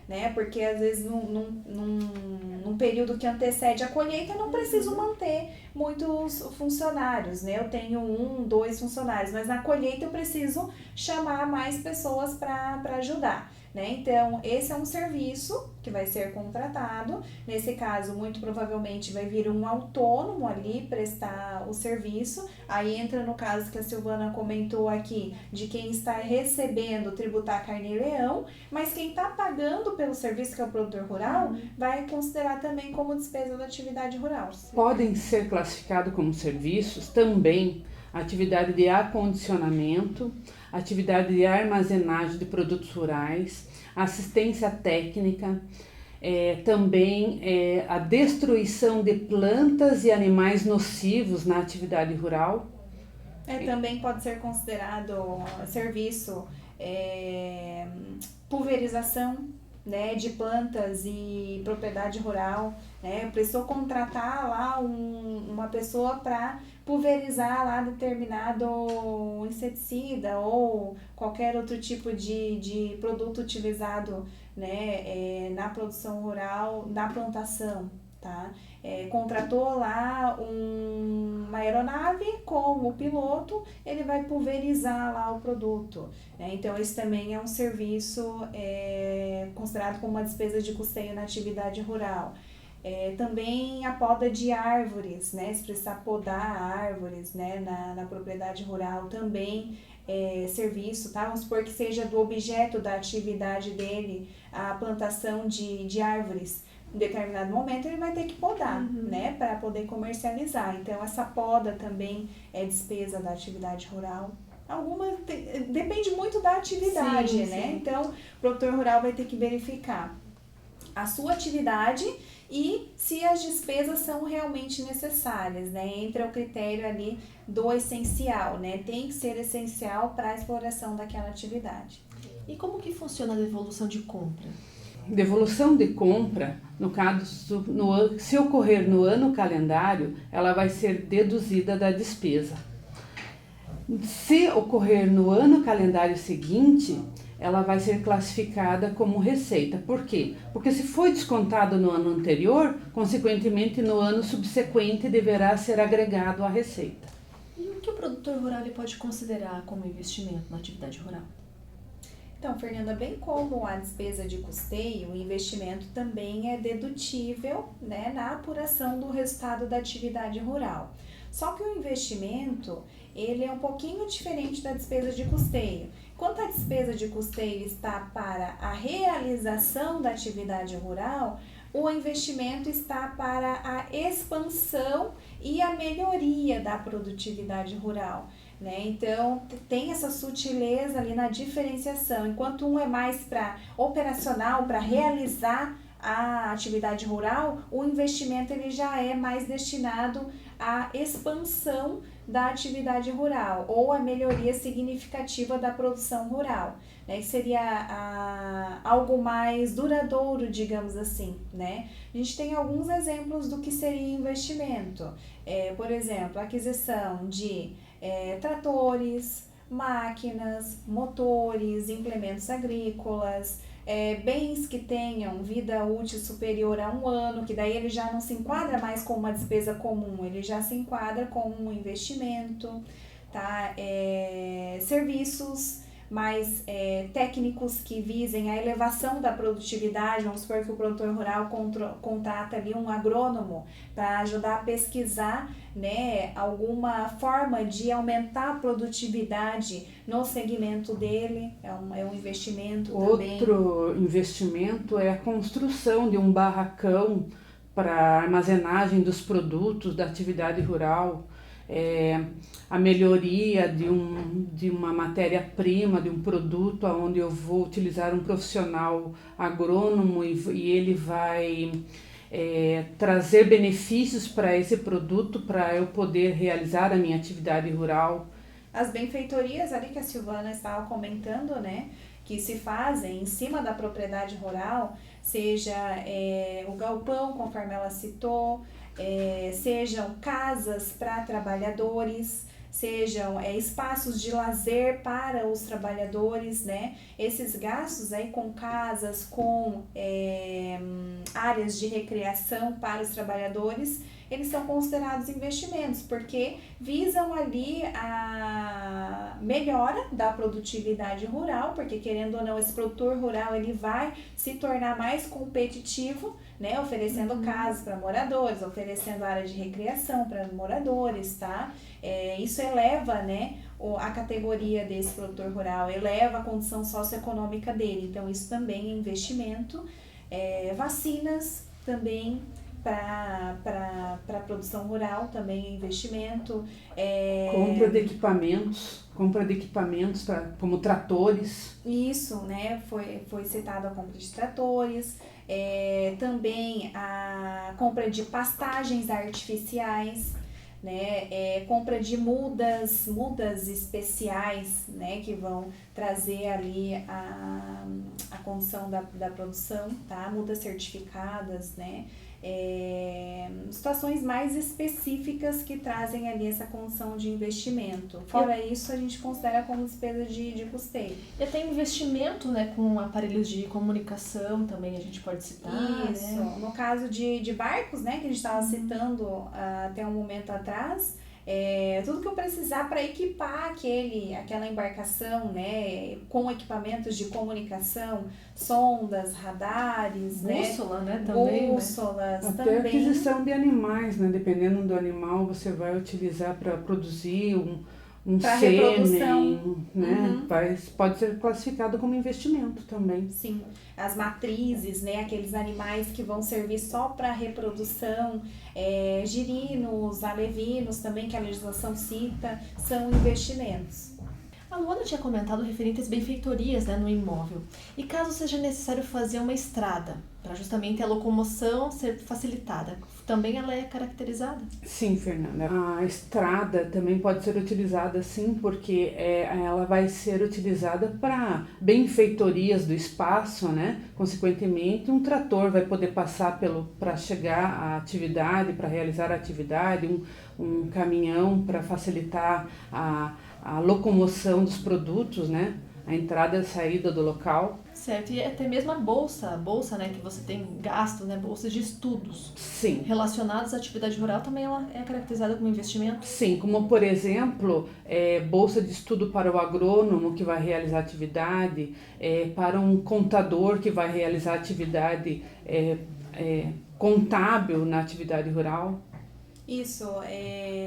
B: né? Porque às vezes num período que antecede a colheita eu não preciso manter muitos funcionários, né? Eu tenho 1, 2 funcionários, mas na colheita eu preciso chamar mais pessoas para ajudar. Né? Então, esse é um serviço que vai ser contratado. Nesse caso, muito provavelmente vai vir um autônomo ali prestar o serviço. Aí entra no caso que a Silvana comentou aqui, de quem está recebendo tributar carne e leão, mas quem está pagando pelo serviço, que é o produtor rural, vai considerar também como despesa da atividade rural.
C: Podem ser classificados como serviços também atividade de acondicionamento, atividade de armazenagem de produtos rurais, assistência técnica, também a destruição de plantas e animais nocivos na atividade rural.
B: Também pode ser considerado serviço pulverização, né, de plantas e propriedade rural, né? Precisou contratar lá uma pessoa para pulverizar lá determinado inseticida ou qualquer outro tipo de produto utilizado, né, na produção rural, na plantação, tá? Contratou lá uma aeronave com o piloto, ele vai pulverizar lá o produto, né? Então esse também é um serviço considerado como uma despesa de custeio na atividade rural. Também a poda de árvores, né? Se precisar podar árvores, né, na propriedade rural também serviço, tá? Vamos supor que seja do objeto da atividade dele a plantação de árvores. em determinado momento ele vai ter que podar, né, para poder comercializar. Então essa poda também é despesa da atividade rural. Depende muito da atividade,
A: sim,
B: né?
A: sim.
B: Então o produtor rural vai ter que verificar a sua atividade e se as despesas são realmente necessárias, né? Entra o critério ali do essencial, né? Tem que ser essencial para a exploração daquela atividade.
A: E como que funciona a devolução de compra?
C: Devolução de compra, no caso, se ocorrer no ano calendário, ela vai ser deduzida da despesa. Se ocorrer no ano calendário seguinte, ela vai ser classificada como receita. Por quê? Porque se foi descontado no ano anterior, consequentemente no ano subsequente deverá ser agregado à receita.
A: E o que o produtor rural ele pode considerar como investimento na atividade rural?
B: Então, Fernanda, bem como a despesa de custeio, o investimento também é dedutível, né, na apuração do resultado da atividade rural. Só que o investimento, ele é um pouquinho diferente da despesa de custeio. Enquanto a despesa de custeio está para a realização da atividade rural, o investimento está para a expansão e a melhoria da produtividade rural, né? Então, tem essa sutileza ali na diferenciação. Enquanto um é mais para operacional, para realizar a atividade rural, o investimento ele já é mais destinado à expansão da atividade rural ou à melhoria significativa da produção rural, né? Que seria algo mais duradouro, digamos assim, né? A gente tem alguns exemplos do que seria investimento. Por exemplo, aquisição de tratores, máquinas, motores, implementos agrícolas, bens que tenham vida útil superior a 1 ano, que daí ele já não se enquadra mais como uma despesa comum, ele já se enquadra como um investimento, tá? Serviços mais técnicos que visem a elevação da produtividade. Vamos supor que o produtor rural contrata ali um agrônomo para ajudar a pesquisar, né, alguma forma de aumentar a produtividade no segmento dele, é um investimento também.
C: Outro investimento é a construção de um barracão para armazenagem dos produtos da atividade rural, a melhoria de uma matéria-prima, de um produto onde eu vou utilizar um profissional agrônomo e ele vai trazer benefícios para esse produto para eu poder realizar a minha atividade rural.
B: As benfeitorias ali que a Silvana estava comentando, né, que se fazem em cima da propriedade rural, seja o galpão, conforme ela citou, sejam casas para trabalhadores, sejam espaços de lazer para os trabalhadores, né? Esses gastos aí com casas, com áreas de recreação para os trabalhadores, eles são considerados investimentos, porque visam ali a melhora da produtividade rural, porque querendo ou não, esse produtor rural ele vai se tornar mais competitivo, né, oferecendo casas para moradores, oferecendo área de recreação para moradores, tá? Isso eleva, né, a categoria desse produtor rural, eleva a condição socioeconômica dele, então isso também é investimento. Vacinas também para a produção rural, também é investimento.
C: Compra de equipamentos como tratores.
B: Isso, né? Foi citada a compra de tratores, também a compra de pastagens artificiais, né? Compra de mudas especiais, né? Que vão trazer ali a condição da produção, tá? Mudas certificadas, né? Situações mais específicas que trazem ali essa condição de investimento. Fora isso, a gente considera como despesa de custeio.
A: E tem investimento, né, com aparelhos de comunicação também, a gente pode citar.
B: Isso,
A: né?
B: No caso de barcos, né, que a gente estava citando até um momento atrás, tudo que eu precisar para equipar aquela embarcação, né, com equipamentos de comunicação, sondas, radares,
A: bússola, né, também,
B: bússolas,
C: Até
B: também.
C: aquisição de animais, né, dependendo do animal você vai utilizar para produzir um
B: Pra
C: sêmen,
B: reprodução.
C: né? Pode ser classificado como investimento também.
B: Sim, as matrizes, né, aqueles animais que vão servir só para reprodução, girinos, alevinos também, que a legislação cita, são investimentos.
A: A Luana tinha comentado referente às benfeitorias, né, no imóvel. E caso seja necessário fazer uma estrada, para justamente a locomoção ser facilitada, também ela é caracterizada?
C: Sim, Fernanda. A estrada também pode ser utilizada sim, porque ela vai ser utilizada para benfeitorias do espaço, né? Consequentemente, um trator vai poder passar para chegar à atividade, para realizar a atividade, um caminhão para facilitar a locomoção dos produtos, né? A entrada e a saída do local.
A: Certo, e até mesmo a bolsa, né, que você tem gasto, né, bolsa de estudos.
C: Sim.
A: Relacionados à atividade rural, também ela é caracterizada como investimento?
C: Sim, como por exemplo, bolsa de estudo para o agrônomo que vai realizar atividade, para um contador que vai realizar atividade contábil na atividade rural.
B: Isso,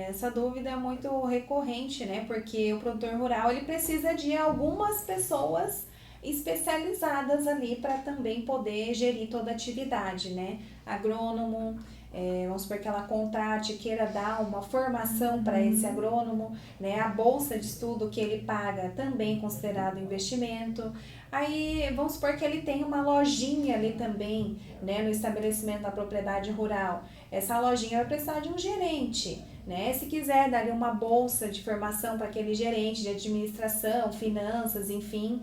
B: essa dúvida é muito recorrente, né? Porque o produtor rural ele precisa de algumas pessoas especializadas ali para também poder gerir toda a atividade, né? Agrônomo, vamos supor que ela contrate, queira dar uma formação para esse agrônomo, né? A bolsa de estudo que ele paga também é considerado investimento. Aí vamos supor que ele tem uma lojinha ali também, né? No estabelecimento da propriedade rural. Essa lojinha vai precisar de um gerente, né? Se quiser dar uma bolsa de formação para aquele gerente de administração, finanças, enfim,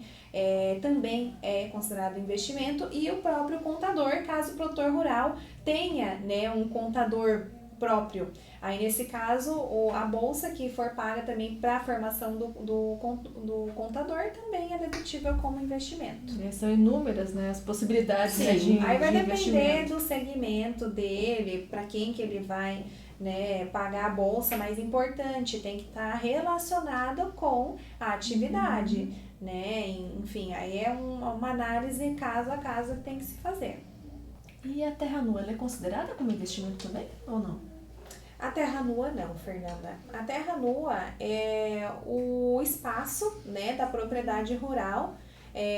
B: também é considerado investimento. E o próprio contador, caso o produtor rural tenha, né, um contador próprio. Aí, nesse caso, a bolsa que for paga também para a formação do contador também é dedutível como investimento.
A: São inúmeras, né, as possibilidades.
B: Sim,
A: né, de
B: aí vai depender
A: investimento.
B: do segmento dele, para quem que ele vai, né, pagar a bolsa, mas importante, tem que estar relacionado com a atividade, né? Enfim, aí é uma análise caso a caso que tem que se fazer.
A: E a terra nua, ela é considerada como investimento também ou não?
B: A terra nua não, Fernanda. A terra nua é o espaço, né, da propriedade rural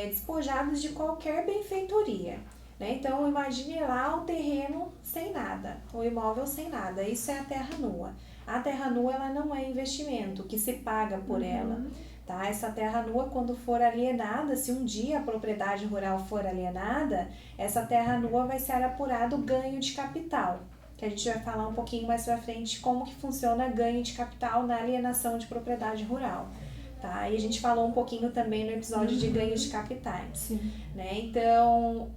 B: despojados de qualquer benfeitoria. Né? Então, imagine lá o terreno sem nada, o imóvel sem nada. Isso é a terra nua. A terra nua ela não é investimento, que se paga por ela. Tá? Essa terra nua, quando for alienada, se um dia a propriedade rural for alienada, essa terra nua vai ser apurado ganho de capital. Que a gente vai falar um pouquinho mais pra frente como que funciona ganho de capital na alienação de propriedade rural. Tá? E a gente falou um pouquinho também no episódio de ganho de capitais.
A: Sim.
B: Né? Então,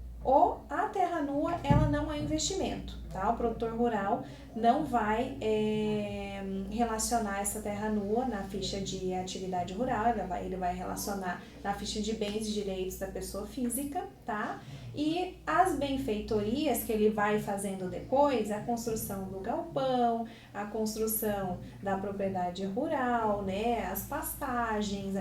B: a terra nua, ela não é investimento, tá? O produtor rural não vai relacionar essa terra nua na ficha de atividade rural, ele vai relacionar na ficha de bens e direitos da pessoa física, tá? E as benfeitorias que ele vai fazendo depois, a construção do galpão, a construção da propriedade rural, né, as pastagens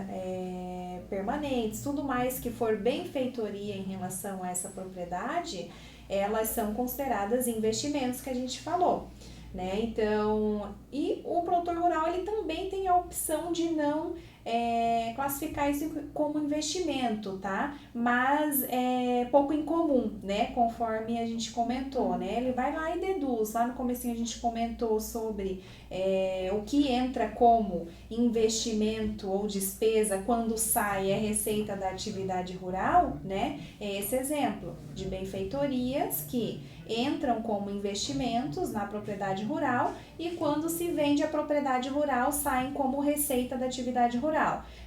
B: permanentes, tudo mais que for benfeitoria em relação a essa propriedade, elas são consideradas investimentos que a gente falou. Né? Então, e o produtor rural ele também tem a opção de não classificar isso como investimento, tá? Mas é pouco incomum, né? Conforme a gente comentou, né? Ele vai lá e deduz. Lá no comecinho a gente comentou sobre o que entra como investimento ou despesa quando sai receita da atividade rural, né? É esse exemplo de benfeitorias que entram como investimentos na propriedade rural e quando se vende a propriedade rural saem como receita da atividade rural.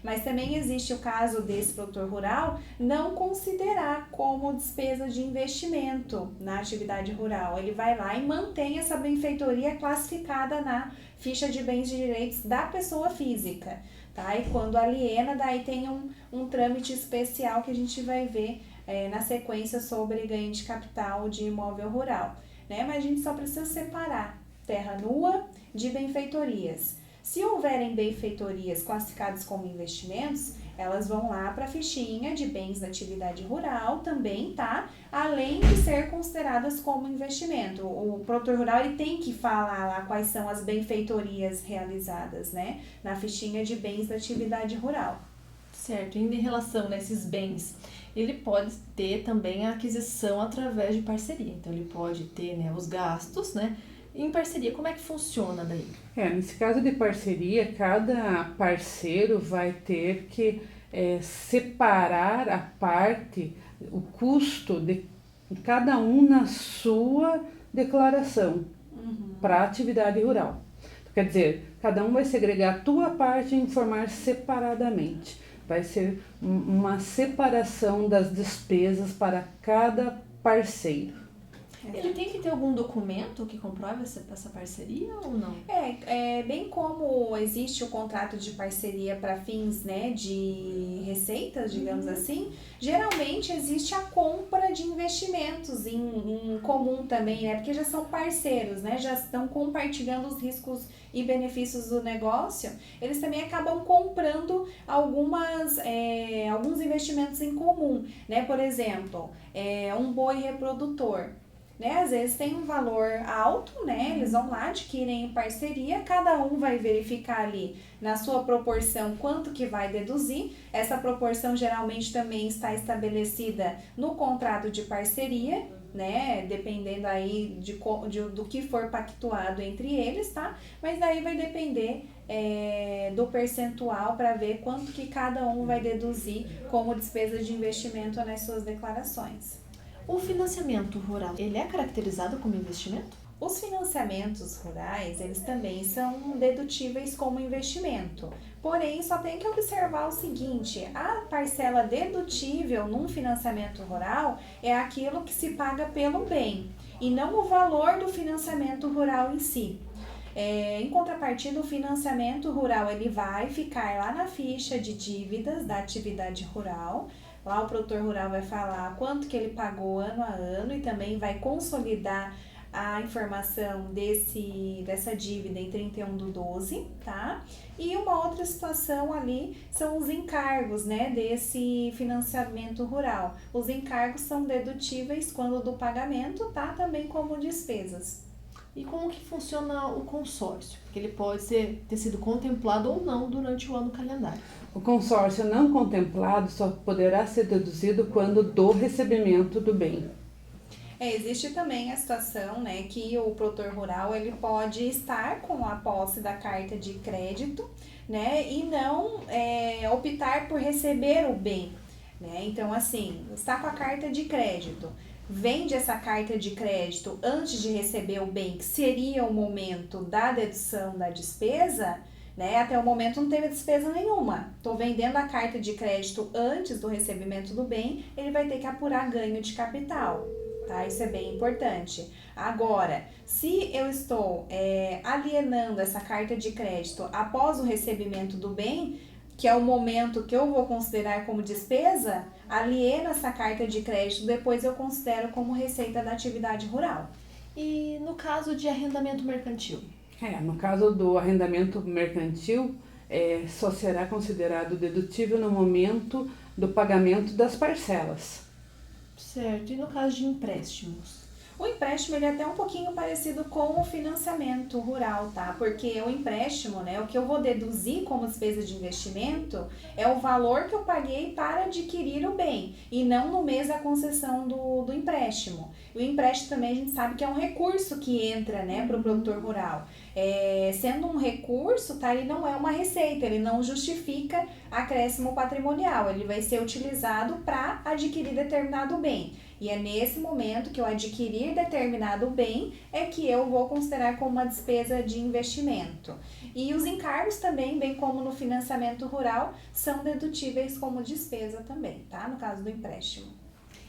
B: Mas também existe o caso desse produtor rural não considerar como despesa de investimento na atividade rural. Ele vai lá e mantém essa benfeitoria classificada na ficha de bens e direitos da pessoa física. Tá? E quando aliena, daí tem um trâmite especial que a gente vai ver na sequência sobre ganho de capital de imóvel rural. Né? Mas a gente só precisa separar terra nua de benfeitorias. Se houverem benfeitorias classificadas como investimentos, elas vão lá para a fichinha de bens da atividade rural também, tá? Além de ser consideradas como investimento. O produtor rural ele tem que falar lá quais são as benfeitorias realizadas, né? Na fichinha de bens da atividade rural.
A: Certo, e em relação a esses bens, ele pode ter também a aquisição através de parceria. Então, ele pode ter, né, os gastos, né? Em parceria, como é que funciona daí?
C: Nesse caso de parceria, cada parceiro vai ter que separar a parte, o custo de cada um na sua declaração para a atividade rural. Quer dizer, cada um vai segregar a tua parte e informar separadamente. Vai ser uma separação das despesas para cada parceiro.
A: Ele tem que ter algum documento que comprove essa parceria ou não?
B: Bem como existe o contrato de parceria para fins, né, de receitas, digamos assim, geralmente existe a compra de investimentos em comum também, né, porque já são parceiros, né, já estão compartilhando os riscos e benefícios do negócio, eles também acabam comprando alguns investimentos em comum, né, por exemplo, um boi reprodutor. Né? Às vezes tem um valor alto, né? Eles vão lá, adquirem em parceria, cada um vai verificar ali na sua proporção quanto que vai deduzir. Essa proporção geralmente também está estabelecida no contrato de parceria, né? Dependendo aí do que for pactuado entre eles, tá? Mas daí vai depender do percentual para ver quanto que cada um vai deduzir como despesa de investimento nas suas declarações.
A: O financiamento rural, ele é caracterizado como investimento?
B: Os financiamentos rurais, eles também são dedutíveis como investimento. Porém, só tem que observar o seguinte, a parcela dedutível num financiamento rural é aquilo que se paga pelo bem e não o valor do financiamento rural em si. Em contrapartida, o financiamento rural ele vai ficar lá na ficha de dívidas da atividade rural. Lá o produtor rural vai falar quanto que ele pagou ano a ano e também vai consolidar a informação dessa dívida em 31/12, tá? E uma outra situação ali são os encargos, né, desse financiamento rural. Os encargos são dedutíveis quando do pagamento, tá? Também como despesas.
A: E como que funciona o consórcio? Porque ele pode ter sido contemplado ou não durante o ano calendário.
C: O consórcio não contemplado só poderá ser deduzido quando do recebimento do bem.
B: Existe também a situação, né, que o produtor rural ele pode estar com a posse da carta de crédito, né, e não optar por receber o bem, né? Então, assim, está com a carta de crédito, vende essa carta de crédito antes de receber o bem, que seria o momento da dedução da despesa, né? Até o momento não teve despesa nenhuma. Estou vendendo a carta de crédito antes do recebimento do bem, ele vai ter que apurar ganho de capital, tá? Isso é bem importante. Agora, se eu estou alienando essa carta de crédito após o recebimento do bem, que é o momento que eu vou considerar como despesa, alieno essa carta de crédito, depois eu considero como receita da atividade rural.
A: E no caso de arrendamento mercantil?
C: No caso do arrendamento mercantil, só será considerado dedutível no momento do pagamento das parcelas.
A: Certo, e no caso de empréstimos?
B: O empréstimo ele é até um pouquinho parecido com o financiamento rural, tá? Porque o empréstimo, né, o que eu vou deduzir como despesa de investimento é o valor que eu paguei para adquirir o bem e não no mês da concessão do empréstimo. O empréstimo também a gente sabe que é um recurso que entra, né, para o produtor rural. Sendo um recurso, tá, ele não é uma receita, ele não justifica acréscimo patrimonial, ele vai ser utilizado para adquirir determinado bem. E é nesse momento que eu adquirir determinado bem é que eu vou considerar como uma despesa de investimento. E os encargos também, bem como no financiamento rural, são dedutíveis como despesa também, tá? No caso do empréstimo.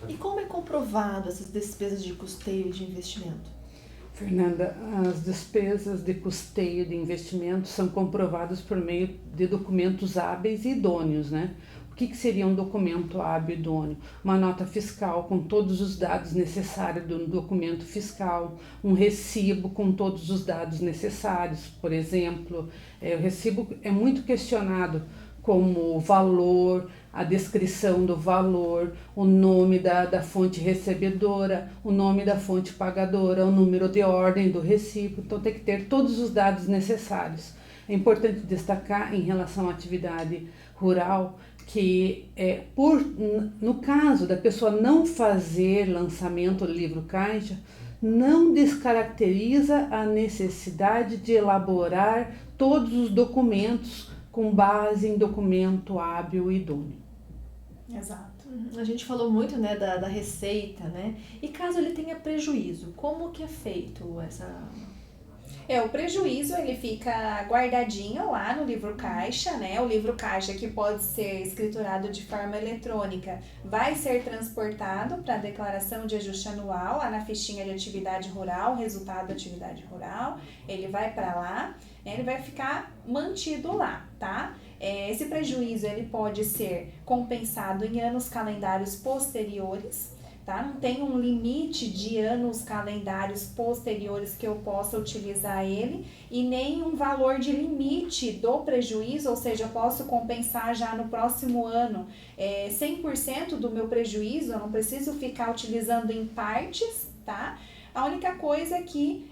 A: E como é comprovado essas despesas de custeio de investimento?
C: Fernanda, as despesas de custeio de investimento são comprovadas por meio de documentos hábeis e idôneos, né? O que seria um documento hábil e idôneo? Uma nota fiscal com todos os dados necessários do documento fiscal, um recibo com todos os dados necessários, por exemplo. O recibo é muito questionado, como o valor, a descrição do valor, o nome da fonte recebedora, o nome da fonte pagadora, o número de ordem do recibo. Então tem que ter todos os dados necessários. É importante destacar em relação à atividade rural que no caso da pessoa não fazer lançamento do livro caixa, não descaracteriza a necessidade de elaborar todos os documentos com base em documento hábil e idôneo.
B: Exato.
A: A gente falou muito, né, da receita, né? E caso ele tenha prejuízo, como que é feito essa...
B: O prejuízo, ele fica guardadinho lá no livro caixa, né? O livro caixa, que pode ser escriturado de forma eletrônica, vai ser transportado para a declaração de ajuste anual, lá na fichinha de atividade rural, resultado da atividade rural, ele vai para lá, ele vai ficar mantido lá, tá? Esse prejuízo, ele pode ser compensado em anos calendários posteriores, tá? Não tem um limite de anos calendários posteriores que eu possa utilizar ele e nem um valor de limite do prejuízo, ou seja, eu posso compensar já no próximo ano 100% do meu prejuízo, eu não preciso ficar utilizando em partes, tá? A única coisa é que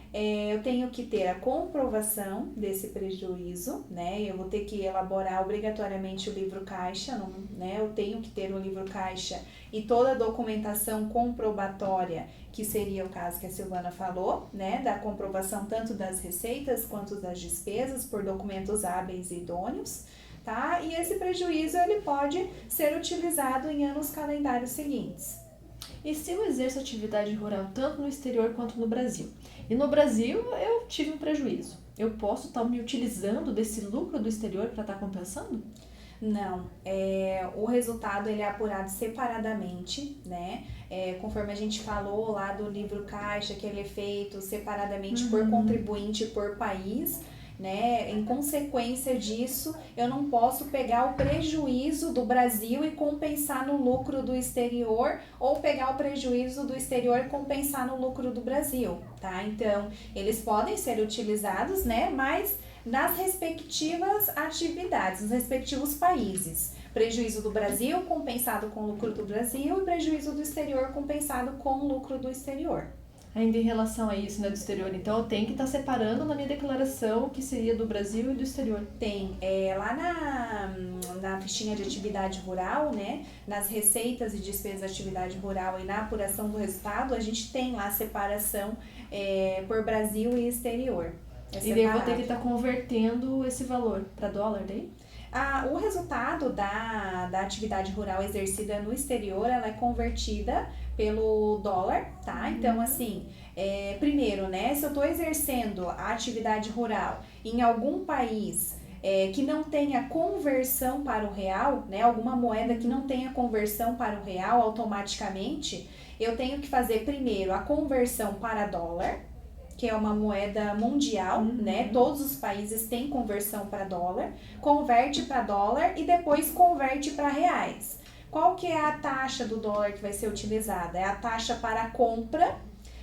B: eu tenho que ter a comprovação desse prejuízo, né? Eu vou ter que elaborar obrigatoriamente o livro caixa, né? Eu tenho que ter o livro caixa e toda a documentação comprobatória, que seria o caso que a Silvana falou, né? Da comprovação tanto das receitas quanto das despesas por documentos hábeis e idôneos, tá? E esse prejuízo, ele pode ser utilizado em anos calendários seguintes.
A: E se eu exerço atividade rural tanto no exterior quanto no Brasil? E no Brasil eu tive um prejuízo. Eu posso estar me utilizando desse lucro do exterior para estar compensando?
B: Não, o resultado ele é apurado separadamente, né? Conforme a gente falou lá do livro caixa, que ele é feito separadamente por contribuinte, por país, né? Em consequência disso, eu não posso pegar o prejuízo do Brasil e compensar no lucro do exterior, ou pegar o prejuízo do exterior e compensar no lucro do Brasil, tá? Então, eles podem ser utilizados, né? Mas nas respectivas atividades, nos respectivos países. Prejuízo do Brasil compensado com o lucro do Brasil e prejuízo do exterior compensado com o lucro do exterior.
A: Ainda em relação a isso, né, do exterior, então eu tenho que estar separando na minha declaração o que seria do Brasil e do exterior.
B: Tem, lá na fichinha de atividade rural, né, nas receitas e despesas de atividade rural e na apuração do resultado, a gente tem lá a separação por Brasil e exterior.
A: E daí eu vou ter que estar convertendo esse valor para dólar daí?
B: O resultado da atividade rural exercida no exterior, ela é convertida pelo dólar, tá? Então, assim, primeiro, né, se eu estou exercendo a atividade rural em algum país que não tenha conversão para o real, né, alguma moeda que não tenha conversão para o real automaticamente, eu tenho que fazer primeiro a conversão para dólar, que é uma moeda mundial, né? Todos os países têm conversão para dólar, converte para dólar e depois converte para reais. Qual que é a taxa do dólar que vai ser utilizada? É a taxa para a compra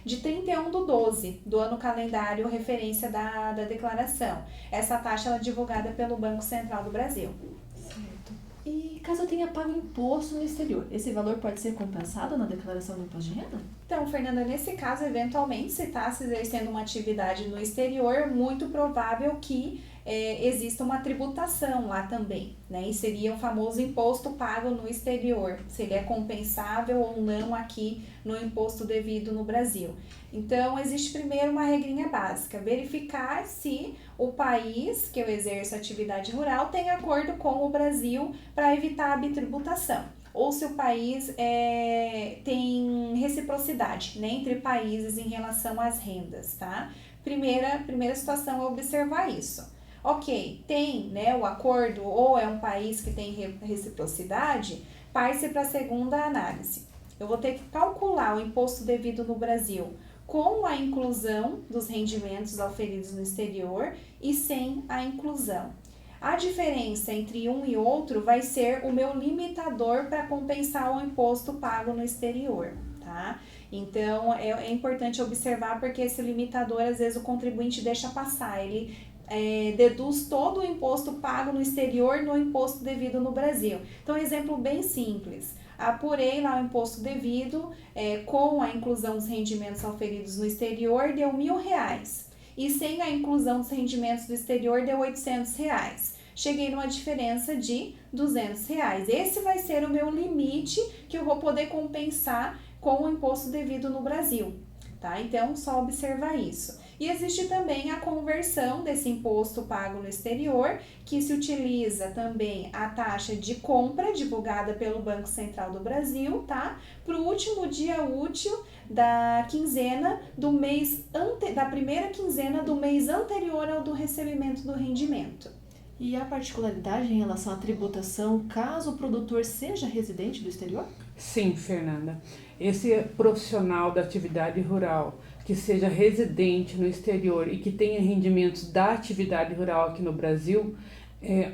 B: de 31/12 do ano calendário referência da declaração. Essa taxa ela é divulgada pelo Banco Central do Brasil.
A: Certo. E caso eu tenha pago imposto no exterior, esse valor pode ser compensado na declaração do imposto de renda?
B: Então, Fernanda, nesse caso, eventualmente, se está se exercendo uma atividade no exterior, muito provável que exista uma tributação lá também, né? E seria o famoso imposto pago no exterior, se ele é compensável ou não aqui no imposto devido no Brasil. Então, existe primeiro uma regrinha básica, verificar se o país que eu exerço atividade rural tem acordo com o Brasil para evitar a bitributação, ou se o país tem reciprocidade, né, entre países em relação às rendas, tá? Primeira situação é observar isso. Ok, tem, né, o acordo ou é um país que tem reciprocidade, parte para a segunda análise. Eu vou ter que calcular o imposto devido no Brasil com a inclusão dos rendimentos auferidos no exterior e sem a inclusão. A diferença entre um e outro vai ser o meu limitador para compensar o imposto pago no exterior, tá? Então, é importante observar porque esse limitador, às vezes, o contribuinte deixa passar, ele deduz todo o imposto pago no exterior no imposto devido no Brasil. Então, exemplo bem simples. Apurei lá o imposto devido, com a inclusão dos rendimentos auferidos no exterior, deu R$1.000. E sem a inclusão dos rendimentos do exterior, deu R$800. Cheguei numa diferença de R$200. Esse vai ser o meu limite que eu vou poder compensar com o imposto devido no Brasil, tá? Então, só observar isso. E existe também a conversão desse imposto pago no exterior, que se utiliza também a taxa de compra divulgada pelo Banco Central do Brasil, tá? Para o último dia útil da quinzena do mês, da primeira quinzena do mês anterior ao do recebimento do rendimento.
A: E a particularidade em relação à tributação, caso o produtor seja residente do exterior?
C: Sim, Fernanda. Esse profissional da atividade rural que seja residente no exterior e que tenha rendimentos da atividade rural aqui no Brasil,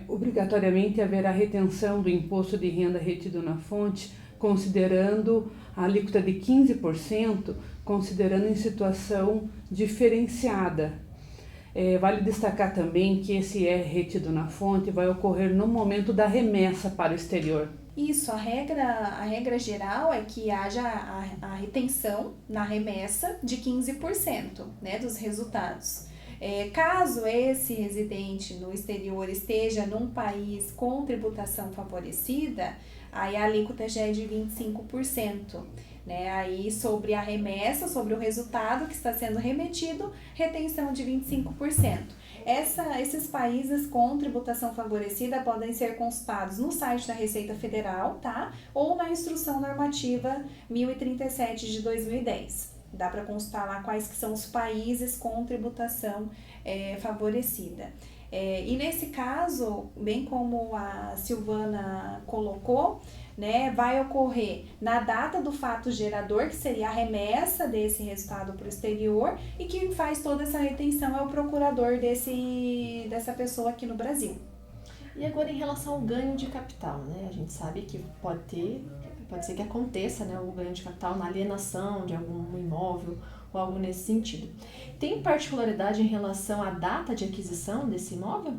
C: obrigatoriamente haverá retenção do imposto de renda retido na fonte, considerando a alíquota de 15%, considerando em situação diferenciada. Vale destacar também que esse retido na fonte vai ocorrer no momento da remessa para o exterior.
B: Isso, a regra geral é que haja a retenção na remessa de 15%, né, dos resultados. Caso esse residente no exterior esteja num país com tributação favorecida, aí a alíquota já é de 25%. Né? Aí sobre a remessa, sobre o resultado que está sendo remetido, retenção de 25%. Esses países com tributação favorecida podem ser consultados no site da Receita Federal, tá? Ou na Instrução Normativa 1037 de 2010. Dá para consultar lá quais que são os países com tributação favorecida. E nesse caso, bem como a Silvana colocou, né, vai ocorrer na data do fato gerador, que seria a remessa desse resultado para o exterior, e quem faz toda essa retenção é o procurador dessa pessoa aqui no Brasil.
A: E agora em relação ao ganho de capital, né? A gente sabe que pode ser que aconteça, né, o ganho de capital na alienação de algum imóvel ou algo nesse sentido. Tem particularidade em relação à data de aquisição desse imóvel?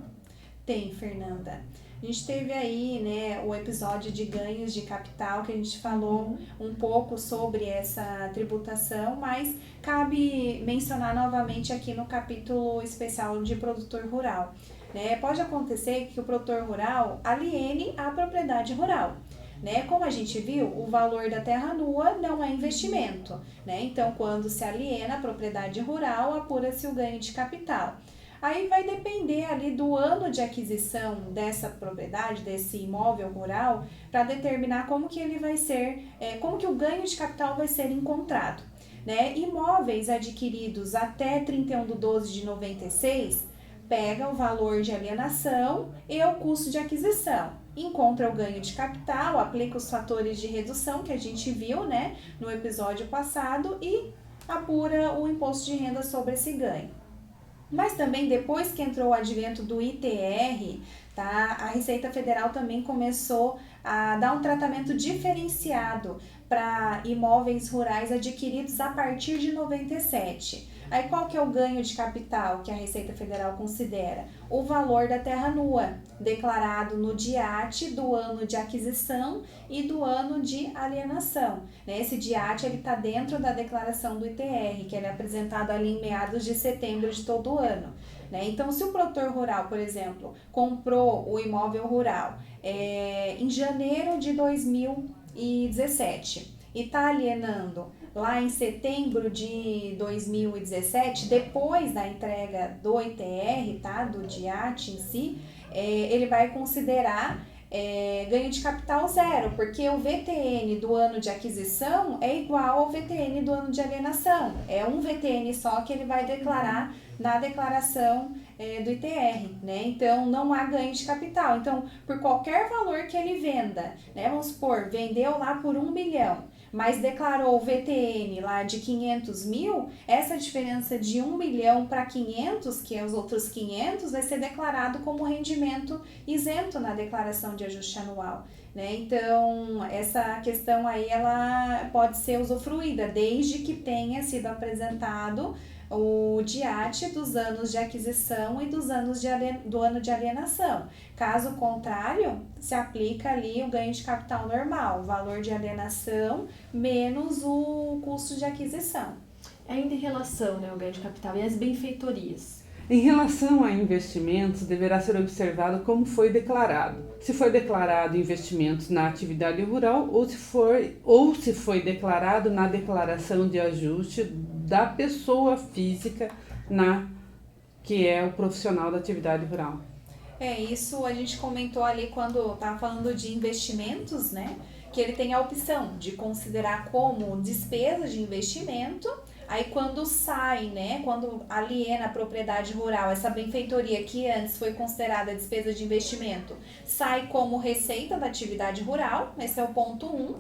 B: Tem, Fernanda. A gente teve aí, né, o episódio de ganhos de capital, que a gente falou um pouco sobre essa tributação, mas cabe mencionar novamente aqui no capítulo especial de produtor rural. Né? Pode acontecer que o produtor rural aliene a propriedade rural. Né? Como a gente viu, o valor da terra nua não é investimento. Né? Então, quando se aliena a propriedade rural, apura-se o ganho de capital. Aí vai depender ali do ano de aquisição dessa propriedade, desse imóvel rural, para determinar como que ele vai ser, como que o ganho de capital vai ser encontrado. Né? Imóveis adquiridos até 31/12/96, pega o valor de alienação e o custo de aquisição. Encontra o ganho de capital, aplica os fatores de redução que a gente viu, né, no episódio passado e apura o imposto de renda sobre esse ganho. Mas também depois que entrou o advento do ITR, tá, a Receita Federal também começou a dar um tratamento diferenciado para imóveis rurais adquiridos a partir de 97. Aí qual que é o ganho de capital que a Receita Federal considera? O valor da terra nua, declarado no DIAT do ano de aquisição e do ano de alienação. Esse DIAT está dentro da declaração do ITR, que ele é apresentado ali em meados de setembro de todo ano. Então, se o produtor rural, por exemplo, comprou o imóvel rural em janeiro de 2017 e está alienando lá em setembro de 2017, depois da entrega do ITR, tá, do DIAT em si, ele vai considerar ganho de capital zero, porque o VTN do ano de aquisição é igual ao VTN do ano de alienação. É um VTN só que ele vai declarar na declaração do ITR, né? Então, não há ganho de capital. Então, por qualquer valor que ele venda, né? Vamos supor, vendeu lá por 1 milhão. mas declarou o VTN lá de 500 mil, essa diferença de 1 milhão para 500, que é os outros 500, vai ser declarado como rendimento isento na declaração de ajuste anual, né? Então, essa questão aí, ela pode ser usufruída, desde que tenha sido apresentado o DIAT dos anos de aquisição e dos anos do ano de alienação. Caso contrário, se aplica ali o ganho de capital normal, o valor de alienação menos o custo de aquisição.
A: Ainda em relação, né, ao ganho de capital e as benfeitorias.
C: Em relação a investimentos, deverá ser observado como foi declarado. Se foi declarado investimentos na atividade rural ou se foi declarado na declaração de ajuste da pessoa física que é o profissional da atividade rural.
B: Isso a gente comentou ali quando estava falando de investimentos, né? Que ele tem a opção de considerar como despesa de investimento. Aí quando sai, né, quando aliena a propriedade rural, essa benfeitoria que antes foi considerada despesa de investimento, sai como receita da atividade rural, esse é o ponto 1.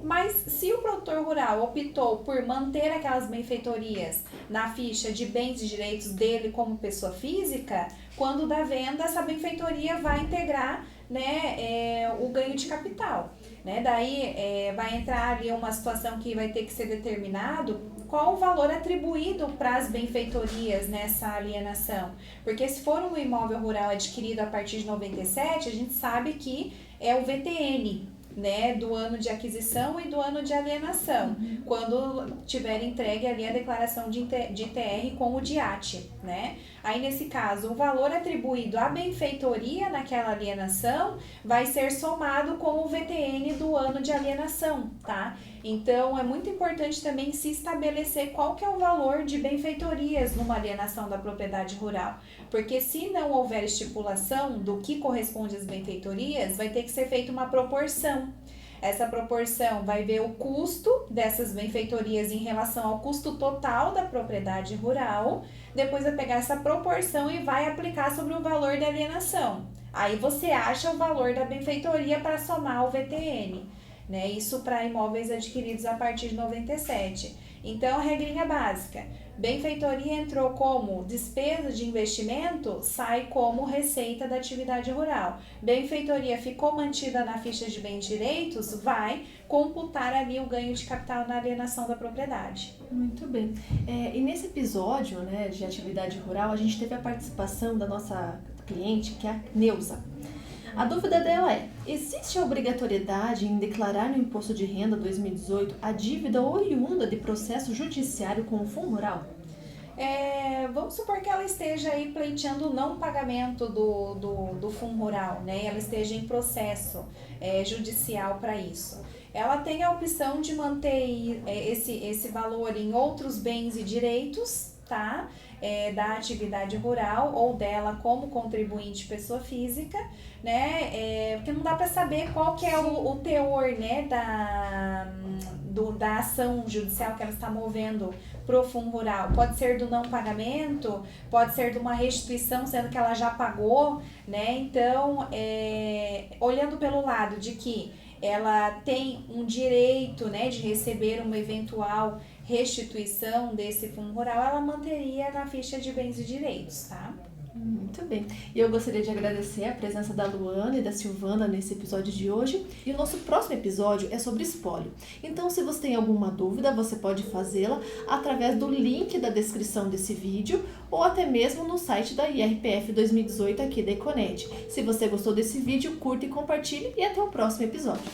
B: Mas se o produtor rural optou por manter aquelas benfeitorias na ficha de bens e direitos dele como pessoa física, quando da venda essa benfeitoria vai integrar, né, o ganho de capital. Né? Daí vai entrar ali uma situação que vai ter que ser determinado qual o valor atribuído para as benfeitorias nessa alienação. Porque se for um imóvel rural adquirido a partir de 97, a gente sabe que é o VTN, né, do ano de aquisição e do ano de alienação, quando tiver entregue ali a declaração de ITR com o DIAT, né? Aí, nesse caso, o valor atribuído à benfeitoria naquela alienação vai ser somado com o VTN do ano de alienação, tá? Então, é muito importante também se estabelecer qual que é o valor de benfeitorias numa alienação da propriedade rural, porque se não houver estipulação do que corresponde às benfeitorias, vai ter que ser feita uma proporção. Essa proporção vai ver o custo dessas benfeitorias em relação ao custo total da propriedade rural, depois vai pegar essa proporção e vai aplicar sobre o valor da alienação. Aí você acha o valor da benfeitoria para somar o VTN, né? Isso para imóveis adquiridos a partir de 97. Então, regrinha básica, benfeitoria entrou como despesa de investimento, sai como receita da atividade rural. Benfeitoria ficou mantida na ficha de bens e direitos, vai computar ali o ganho de capital na alienação da propriedade.
A: Muito bem. E nesse episódio, né, de atividade rural, a gente teve a participação da nossa cliente, que é a Neuza. A dúvida dela é: existe a obrigatoriedade em declarar no Imposto de Renda 2018 a dívida oriunda de processo judiciário com o Fundo Rural?
B: Vamos supor que ela esteja aí pleiteando o não pagamento do Fundo Rural, né? Ela esteja em processo judicial para isso. Ela tem a opção de manter esse valor em outros bens e direitos, tá? Da atividade rural ou dela como contribuinte pessoa física, né? Porque não dá para saber qual que é o teor, né, da ação judicial que ela está movendo pro Fundo Rural. Pode ser do não pagamento, pode ser de uma restituição, sendo que ela já pagou, né? Então, olhando pelo lado de que ela tem um direito, né, de receber uma eventual restituição desse Fundo Rural, ela manteria na ficha de bens e direitos, tá?
A: Muito bem. E eu gostaria de agradecer a presença da Luana e da Silvana nesse episódio de hoje. E o nosso próximo episódio é sobre espólio. Então, se você tem alguma dúvida, você pode fazê-la através do link da descrição desse vídeo ou até mesmo no site da IRPF 2018 aqui da Econet. Se você gostou desse vídeo, curta e compartilhe e até o próximo episódio.